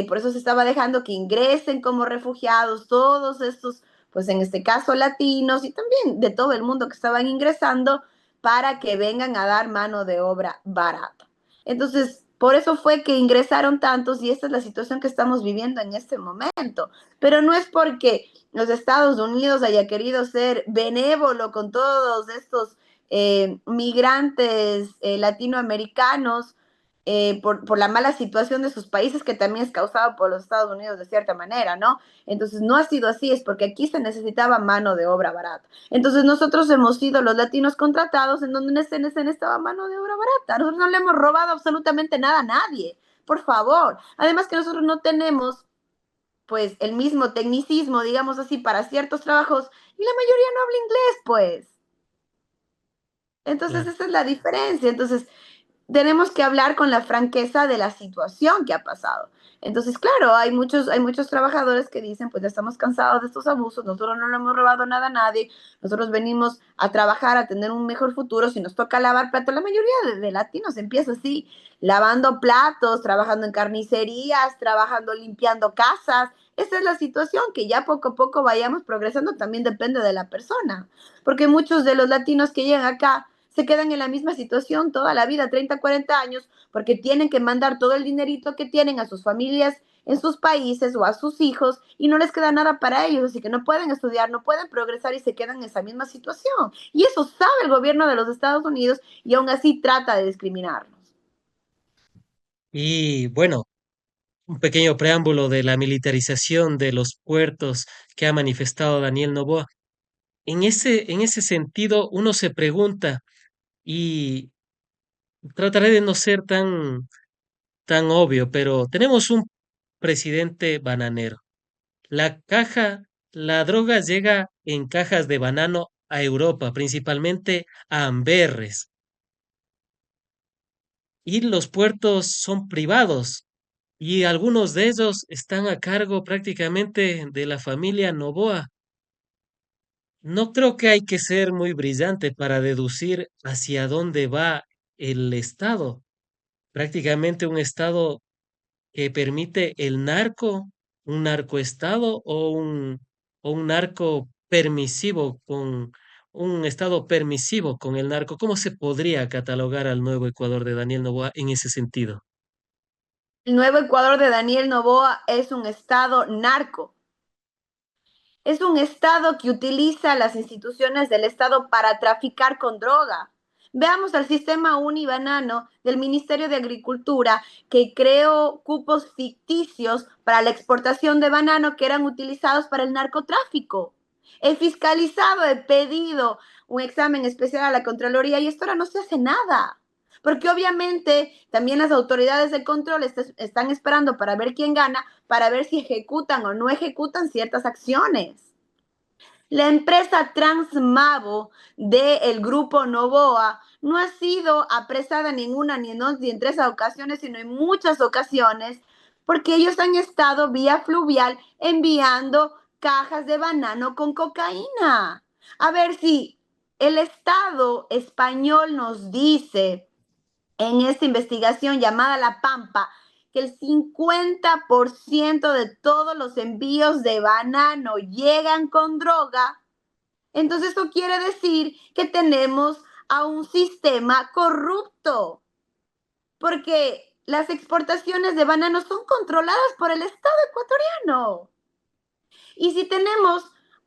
por eso se estaba dejando que ingresen como refugiados todos estos, pues en este caso latinos y también de todo el mundo que estaban ingresando para que vengan a dar mano de obra barata. Entonces, por eso fue que ingresaron tantos y esta es la situación que estamos viviendo en este momento. Pero no es porque los Estados Unidos haya querido ser benévolo con todos estos migrantes latinoamericanos por la mala situación de sus países que también es causado por los Estados Unidos de cierta manera, ¿no? Entonces no ha sido así, es porque aquí se necesitaba mano de obra barata. Entonces nosotros hemos sido los latinos contratados en donde se necesitaba mano de obra barata. Nosotros no le hemos robado absolutamente nada a nadie, por favor. Además que nosotros no tenemos pues el mismo tecnicismo, digamos así, para ciertos trabajos y la mayoría no habla inglés, pues. Entonces Claro. esa es la diferencia. Entonces tenemos que hablar con la franqueza de la situación que ha pasado. Entonces, claro, hay muchos trabajadores que dicen, pues ya estamos cansados de estos abusos, nosotros no le hemos robado nada a nadie, nosotros venimos a trabajar, a tener un mejor futuro, si nos toca lavar platos, la mayoría de latinos empieza así, lavando platos, trabajando en carnicerías, trabajando limpiando casas. Esa es la situación, que ya poco a poco vayamos progresando, también depende de la persona, porque muchos de los latinos que llegan acá se quedan en la misma situación toda la vida, 30, 40 años, porque tienen que mandar todo el dinerito que tienen a sus familias en sus países o a sus hijos y no les queda nada para ellos, así que no pueden estudiar, no pueden progresar y se quedan en esa misma situación. Y eso sabe el gobierno de los Estados Unidos y aún así trata de discriminarnos. Y bueno, un pequeño preámbulo de la militarización de los puertos que ha manifestado Daniel Noboa. En ese sentido, uno se pregunta, y trataré de no ser tan tan obvio, pero tenemos un presidente bananero. La droga llega en cajas de banano a Europa, principalmente a Amberes, y los puertos son privados, y algunos de ellos están a cargo prácticamente de la familia Noboa. No creo que hay que ser muy brillante para deducir hacia dónde va el Estado. Prácticamente un Estado que permite el narco, un narcoestado o un narco permisivo con un Estado permisivo con el narco. ¿Cómo se podría catalogar al nuevo Ecuador de Daniel Noboa en ese sentido? El nuevo Ecuador de Daniel Noboa es un estado narco. Es un Estado que utiliza las instituciones del Estado para traficar con droga. Veamos al sistema unibanano del Ministerio de Agricultura que creó cupos ficticios para la exportación de banano que eran utilizados para el narcotráfico. He fiscalizado, he pedido un examen especial a la Contraloría y esto ahora no se hace nada. Porque obviamente también las autoridades de control están esperando para ver quién gana, para ver si ejecutan o no ejecutan ciertas acciones. La empresa Transmavo del grupo Novoa no ha sido apresada en ninguna, ni en dos, ni en tres ocasiones, sino en muchas ocasiones, porque ellos han estado vía fluvial enviando cajas de banano con cocaína. A ver si el Estado español nos dice en esta investigación llamada La Pampa que el 50% de todos los envíos de banano llegan con droga, entonces eso quiere decir que tenemos a un sistema corrupto, porque las exportaciones de banano son controladas por el Estado ecuatoriano. Y si tenemos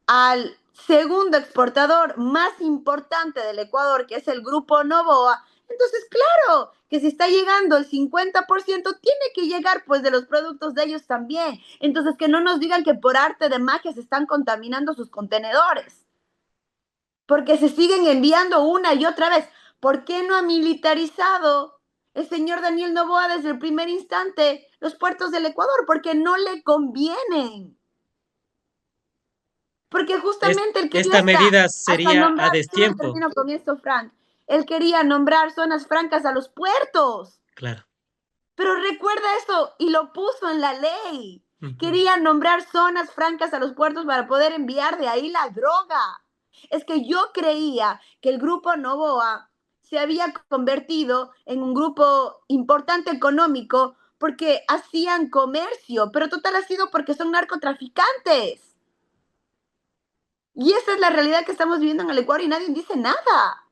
al segundo exportador más importante del Ecuador, que es el grupo Novoa, entonces claro que si está llegando el 50%, tiene que llegar pues de los productos de ellos también. Entonces que no nos digan que por arte de magia se están contaminando sus contenedores, porque se siguen enviando una y otra vez. ¿Por qué no ha militarizado el señor Daniel Noboa desde el primer instante los puertos del Ecuador? Porque no le convienen. Porque justamente él quería Esta medida hasta sería a nombrar, solo destiempo, termino con esto, Frank, él quería nombrar zonas francas a los puertos. claro. Pero recuerda eso y lo puso en la ley. Ujú. Quería nombrar zonas francas a los puertos para poder enviar de ahí la droga. Es que yo creía que el grupo Novoa se había convertido en un grupo importante económico porque hacían comercio, pero total ha sido porque son narcotraficantes. Y esa es la realidad que estamos viviendo en el Ecuador y nadie dice nada.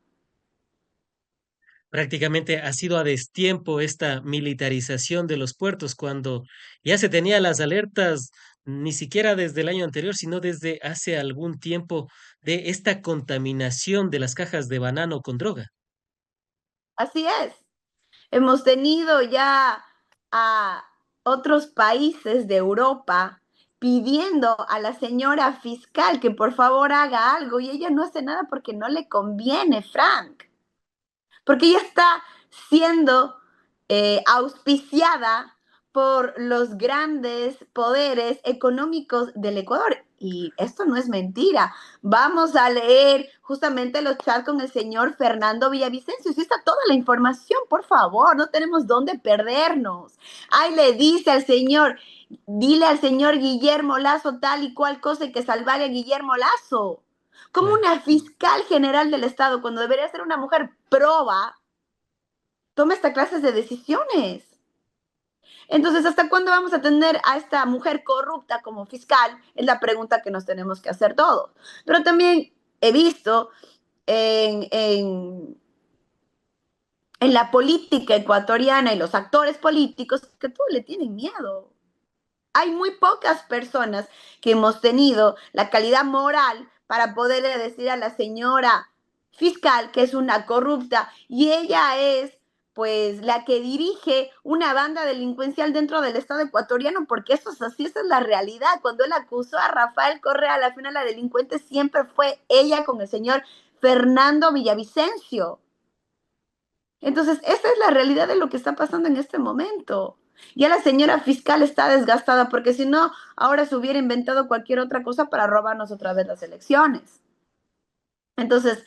Prácticamente ha sido a destiempo esta militarización de los puertos cuando ya se tenía las alertas ni siquiera desde el año anterior, sino desde hace algún tiempo de esta contaminación de las cajas de banano con droga. Así es. Hemos tenido ya a otros países de Europa pidiendo a la señora fiscal que por favor haga algo y ella no hace nada porque no le conviene, Frank. Porque ella está siendo auspiciada por los grandes poderes económicos del Ecuador. Y esto no es mentira. Vamos a leer justamente los chats con el señor Fernando Villavicencio. Sí está toda la información, por favor, no tenemos dónde perdernos. Ahí le dice al señor, dile al señor Guillermo Lazo tal y cual cosa y que salvar a Guillermo Lazo como Claro. una fiscal general del Estado, cuando debería ser una mujer proba, toma esta clase de decisiones. Entonces, ¿hasta cuándo vamos a tener a esta mujer corrupta como fiscal? Es la pregunta que nos tenemos que hacer todos. Pero también he visto en la política ecuatoriana y los actores políticos que todos le tienen miedo. Hay muy pocas personas que hemos tenido la calidad moral para poderle decir a la señora fiscal que es una corrupta y ella es pues la que dirige una banda delincuencial dentro del Estado ecuatoriano, porque eso es así, esa es la realidad. Cuando él acusó a Rafael Correa, a la final la delincuente siempre fue ella con el señor Fernando Villavicencio. Entonces, esa es la realidad de lo que está pasando en este momento. Ya la señora fiscal está desgastada porque si no, ahora se hubiera inventado cualquier otra cosa para robarnos otra vez las elecciones. Entonces,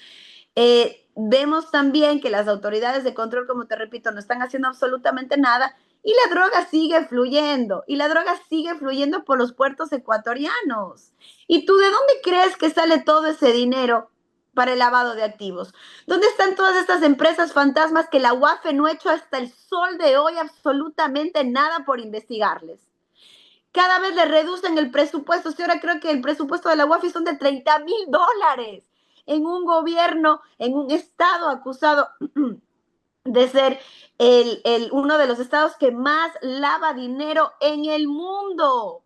vemos también que las autoridades de control, como te repito, no están haciendo absolutamente nada y la droga sigue fluyendo y la droga sigue fluyendo por los puertos ecuatorianos. ¿Y tú de dónde crees que sale todo ese dinero para el lavado de activos? ¿Dónde están todas estas empresas fantasmas que la UAFE no ha hecho hasta el sol de hoy absolutamente nada por investigarles? Cada vez le reducen el presupuesto. Si ahora creo que el presupuesto de la UAFI son de $30,000 en un gobierno, en un estado acusado de ser uno de los estados que más lava dinero en el mundo.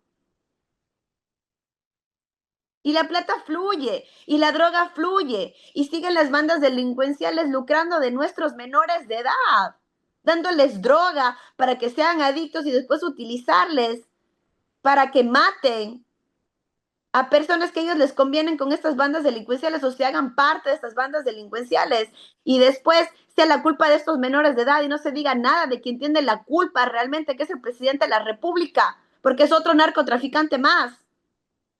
Y la plata fluye, y la droga fluye, y siguen las bandas delincuenciales lucrando de nuestros menores de edad, dándoles droga para que sean adictos y después utilizarles para que maten a personas que ellos les convienen con estas bandas delincuenciales o se hagan parte de estas bandas delincuenciales y después sea la culpa de estos menores de edad y no se diga nada de quien tiene la culpa realmente, que es el presidente de la República, porque es otro narcotraficante más.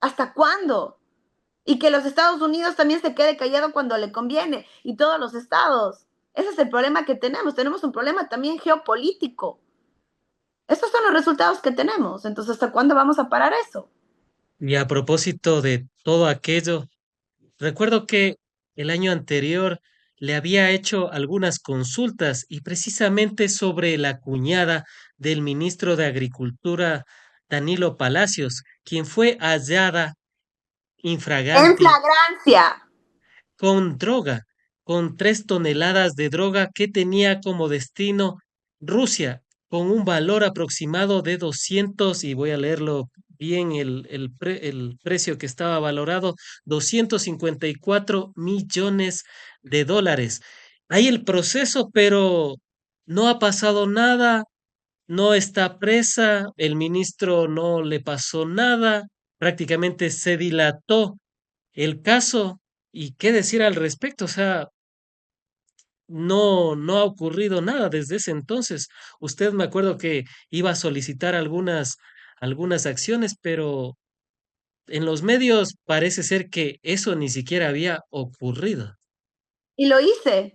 ¿Hasta cuándo? Y que los Estados Unidos también se quede callado cuando le conviene y todos los estados. Ese es el problema que tenemos. Tenemos un problema también geopolítico. Estos son los resultados que tenemos. Entonces, ¿hasta cuándo vamos a parar eso? Y a propósito de todo aquello, recuerdo que el año anterior le había hecho algunas consultas y precisamente sobre la cuñada del ministro de Agricultura, Danilo Palacios, quien fue hallada En infraganti flagrancia. con droga, con 3 toneladas de droga que tenía como destino Rusia, con un valor aproximado de 200, y voy a leerlo bien el precio que estaba valorado, 254 millones de dólares. Hay el proceso, pero no ha pasado nada, no está presa, el ministro no le pasó nada, prácticamente se dilató el caso. ¿Y qué decir al respecto? O sea, no ha ocurrido nada desde ese entonces. Usted me acuerdo que iba a solicitar algunas acciones, pero en los medios parece ser que eso ni siquiera había ocurrido. Y lo hice.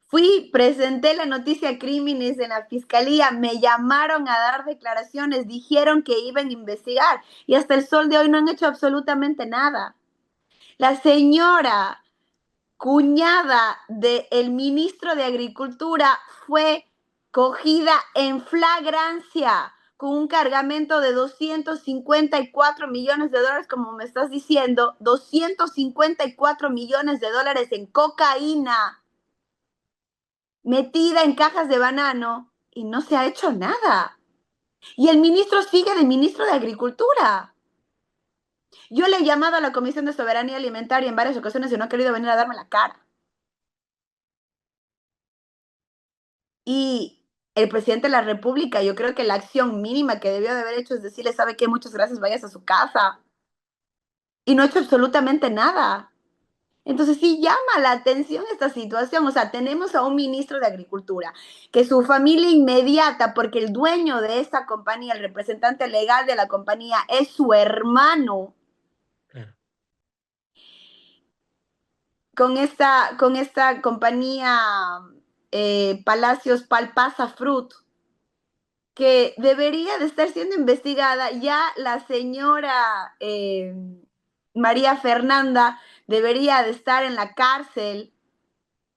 Fui, presenté la noticia crímenes en la fiscalía, me llamaron a dar declaraciones, dijeron que iban a investigar y hasta el sol de hoy no han hecho absolutamente nada. La señora cuñada del ministro de Agricultura fue cogida en flagrancia con un cargamento de 254 millones de dólares, como me estás diciendo, 254 millones de dólares en cocaína metida en cajas de banano y no se ha hecho nada. Y el ministro sigue de ministro de Agricultura. Yo le he llamado a la Comisión de Soberanía Alimentaria en varias ocasiones y no ha querido venir a darme la cara. Y el presidente de la República, yo creo que la acción mínima que debió de haber hecho es decirle, ¿sabe qué? Muchas gracias, vayas a su casa. Y no ha hecho absolutamente nada. Entonces sí llama la atención esta situación. O sea, tenemos a un ministro de Agricultura que su familia inmediata, porque el dueño de esta compañía, el representante legal de la compañía, es su hermano, Claro. con esta compañía Palacios Palpasa Fruit, que debería de estar siendo investigada. Ya la señora María Fernanda debería de estar en la cárcel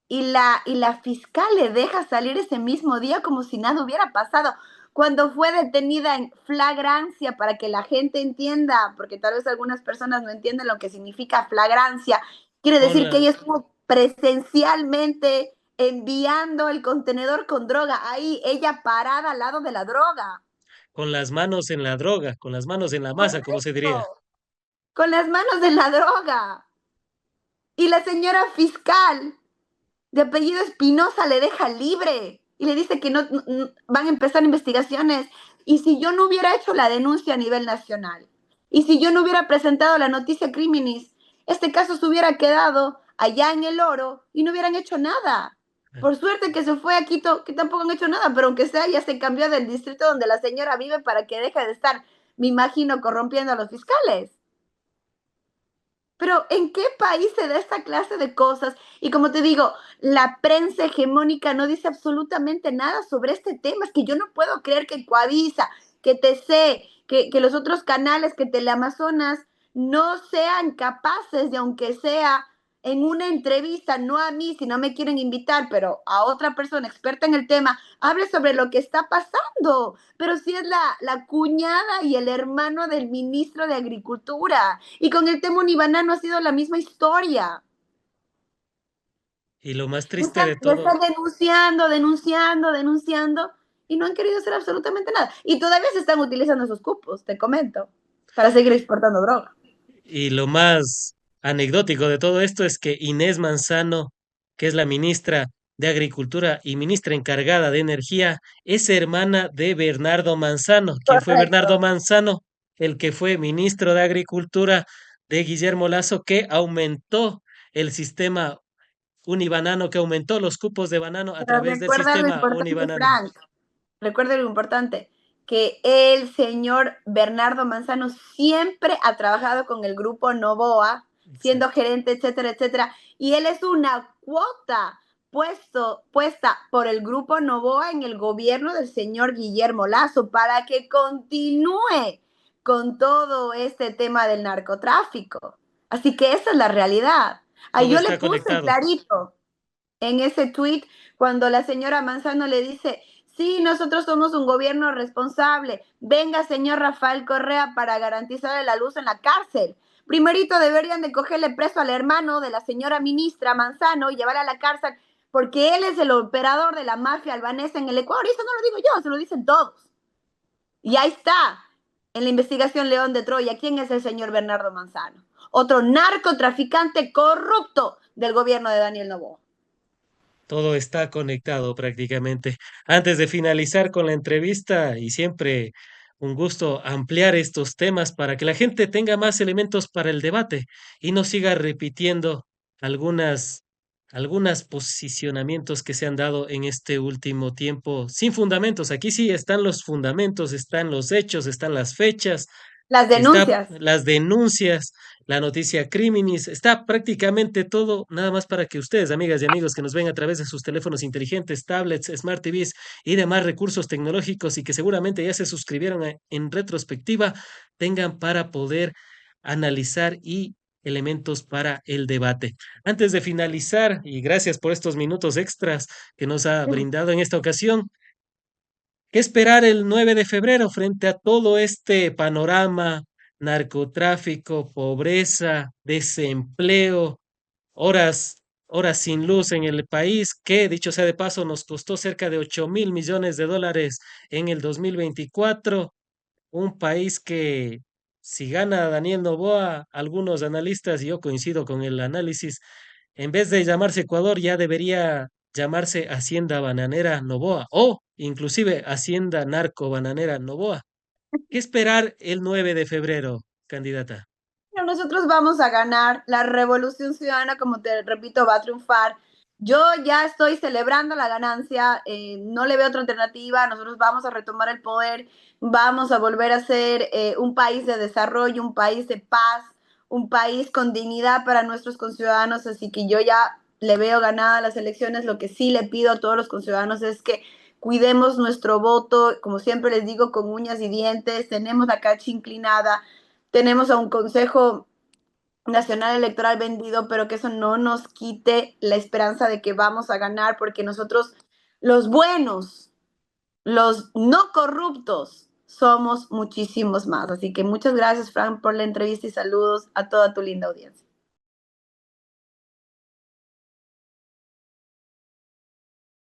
y la fiscal le deja salir ese mismo día como si nada hubiera pasado, cuando fue detenida en flagrancia, para que la gente entienda, porque tal vez algunas personas no entienden lo que significa flagrancia. Quiere Con decir que la- ella estuvo presencialmente enviando el contenedor con droga, ahí ella parada al lado de la droga. con las manos en la droga, con las manos en la masa, como se diría. Correcto. Con las manos en la droga. Y la señora fiscal de apellido Espinosa le deja libre y le dice que no, van a empezar investigaciones. Y si yo no hubiera hecho la denuncia a nivel nacional, y si yo no hubiera presentado la noticia criminis, este caso se hubiera quedado allá en el oro y no hubieran hecho nada. Por suerte que se fue a Quito, que tampoco han hecho nada, pero aunque sea, ya se cambió del distrito donde la señora vive para que deje de estar, me imagino, corrompiendo a los fiscales. Pero ¿en qué país se da esta clase de cosas? Y como te digo, la prensa hegemónica no dice absolutamente nada sobre este tema. Es que yo no puedo creer que Coavisa, que TC, que los otros canales, que Teleamazonas, no sean capaces de, aunque sea en una entrevista, no a mí, si no me quieren invitar, pero a otra persona experta en el tema, hable sobre lo que está pasando. Pero si es la cuñada y el hermano del ministro de Agricultura. Y con el tema Unibanano ha sido la misma historia. Y lo más triste de Lo todo, están denunciando, denunciando, denunciando y no han querido hacer absolutamente nada. Y todavía se están utilizando esos cupos, te comento, para seguir exportando droga. y lo más anecdótico de todo esto es que Inés Manzano, que es la ministra de Agricultura y ministra encargada de Energía, es hermana de Bernardo Manzano. ¿Quién fue Bernardo Correcto. Manzano? El que fue ministro de Agricultura de Guillermo Lazo, que aumentó el sistema Unibanano, que aumentó los cupos de banano a Pero través del recuerda lo sistema importante, Unibanano. Frank. Recuerda lo importante, que el señor Bernardo Manzano siempre ha trabajado con el grupo Novoa, siendo Exacto. gerente, etcétera, etcétera, y él es una cuota puesta por el grupo Novoa en el gobierno del señor Guillermo Lazo para que continúe con todo este tema del narcotráfico. Así que esa es la realidad. Ahí Todo yo le está puse conectado. clarito en ese tweet cuando la señora Manzano le dice, sí, nosotros somos un gobierno responsable, venga señor Rafael Correa para garantizarle la luz en la cárcel. Primerito deberían de cogerle preso al hermano de la señora ministra Manzano y llevarle a la cárcel porque él es el operador de la mafia albanesa en el Ecuador. Y eso no lo digo yo, se lo dicen todos. Y ahí está, en la investigación León de Troya, ¿quién es el señor Bernardo Manzano? Otro narcotraficante corrupto del gobierno de Daniel Noboa. Todo está conectado prácticamente. Antes de finalizar con la entrevista, y siempre un gusto ampliar estos temas para que la gente tenga más elementos para el debate y no siga repitiendo algunas, algunos posicionamientos que se han dado en este último tiempo sin fundamentos. Aquí sí están los fundamentos, están los hechos, están las fechas, Las está denuncias. las denuncias, la noticia criminis, está prácticamente todo, nada más para que ustedes, amigas y amigos que nos ven a través de sus teléfonos inteligentes, tablets, smart TVs y demás recursos tecnológicos y que seguramente ya se suscribieron en retrospectiva, tengan para poder analizar y elementos para el debate. Antes de finalizar, y gracias por estos minutos extras que nos ha brindado en esta ocasión, ¿qué esperar el 9 de febrero frente a todo este panorama, narcotráfico, pobreza, desempleo, horas sin luz en el país, que dicho sea de paso nos costó cerca de 8.000 millones de dólares en el 2024? Un país que si gana Daniel Noboa, algunos analistas, y yo coincido con el análisis, en vez de llamarse Ecuador, ya debería llamarse Hacienda Bananera Noboa o inclusive Hacienda Narco Bananera Noboa. ¿Qué esperar el 9 de febrero, candidata? Nosotros vamos a ganar, la revolución ciudadana, como te repito, va a triunfar. Yo ya estoy celebrando la ganancia, no le veo otra alternativa, nosotros vamos a retomar el poder, vamos a volver a ser un país de desarrollo, un país de paz, un país con dignidad para nuestros conciudadanos, así que yo ya le veo ganada las elecciones. Lo que sí le pido a todos los conciudadanos es que cuidemos nuestro voto, como siempre les digo, con uñas y dientes, tenemos la cacha inclinada, tenemos a un Consejo Nacional Electoral vendido, pero que eso no nos quite la esperanza de que vamos a ganar, porque nosotros, los buenos, los no corruptos, somos muchísimos más. Así que muchas gracias, Frank, por la entrevista y saludos a toda tu linda audiencia.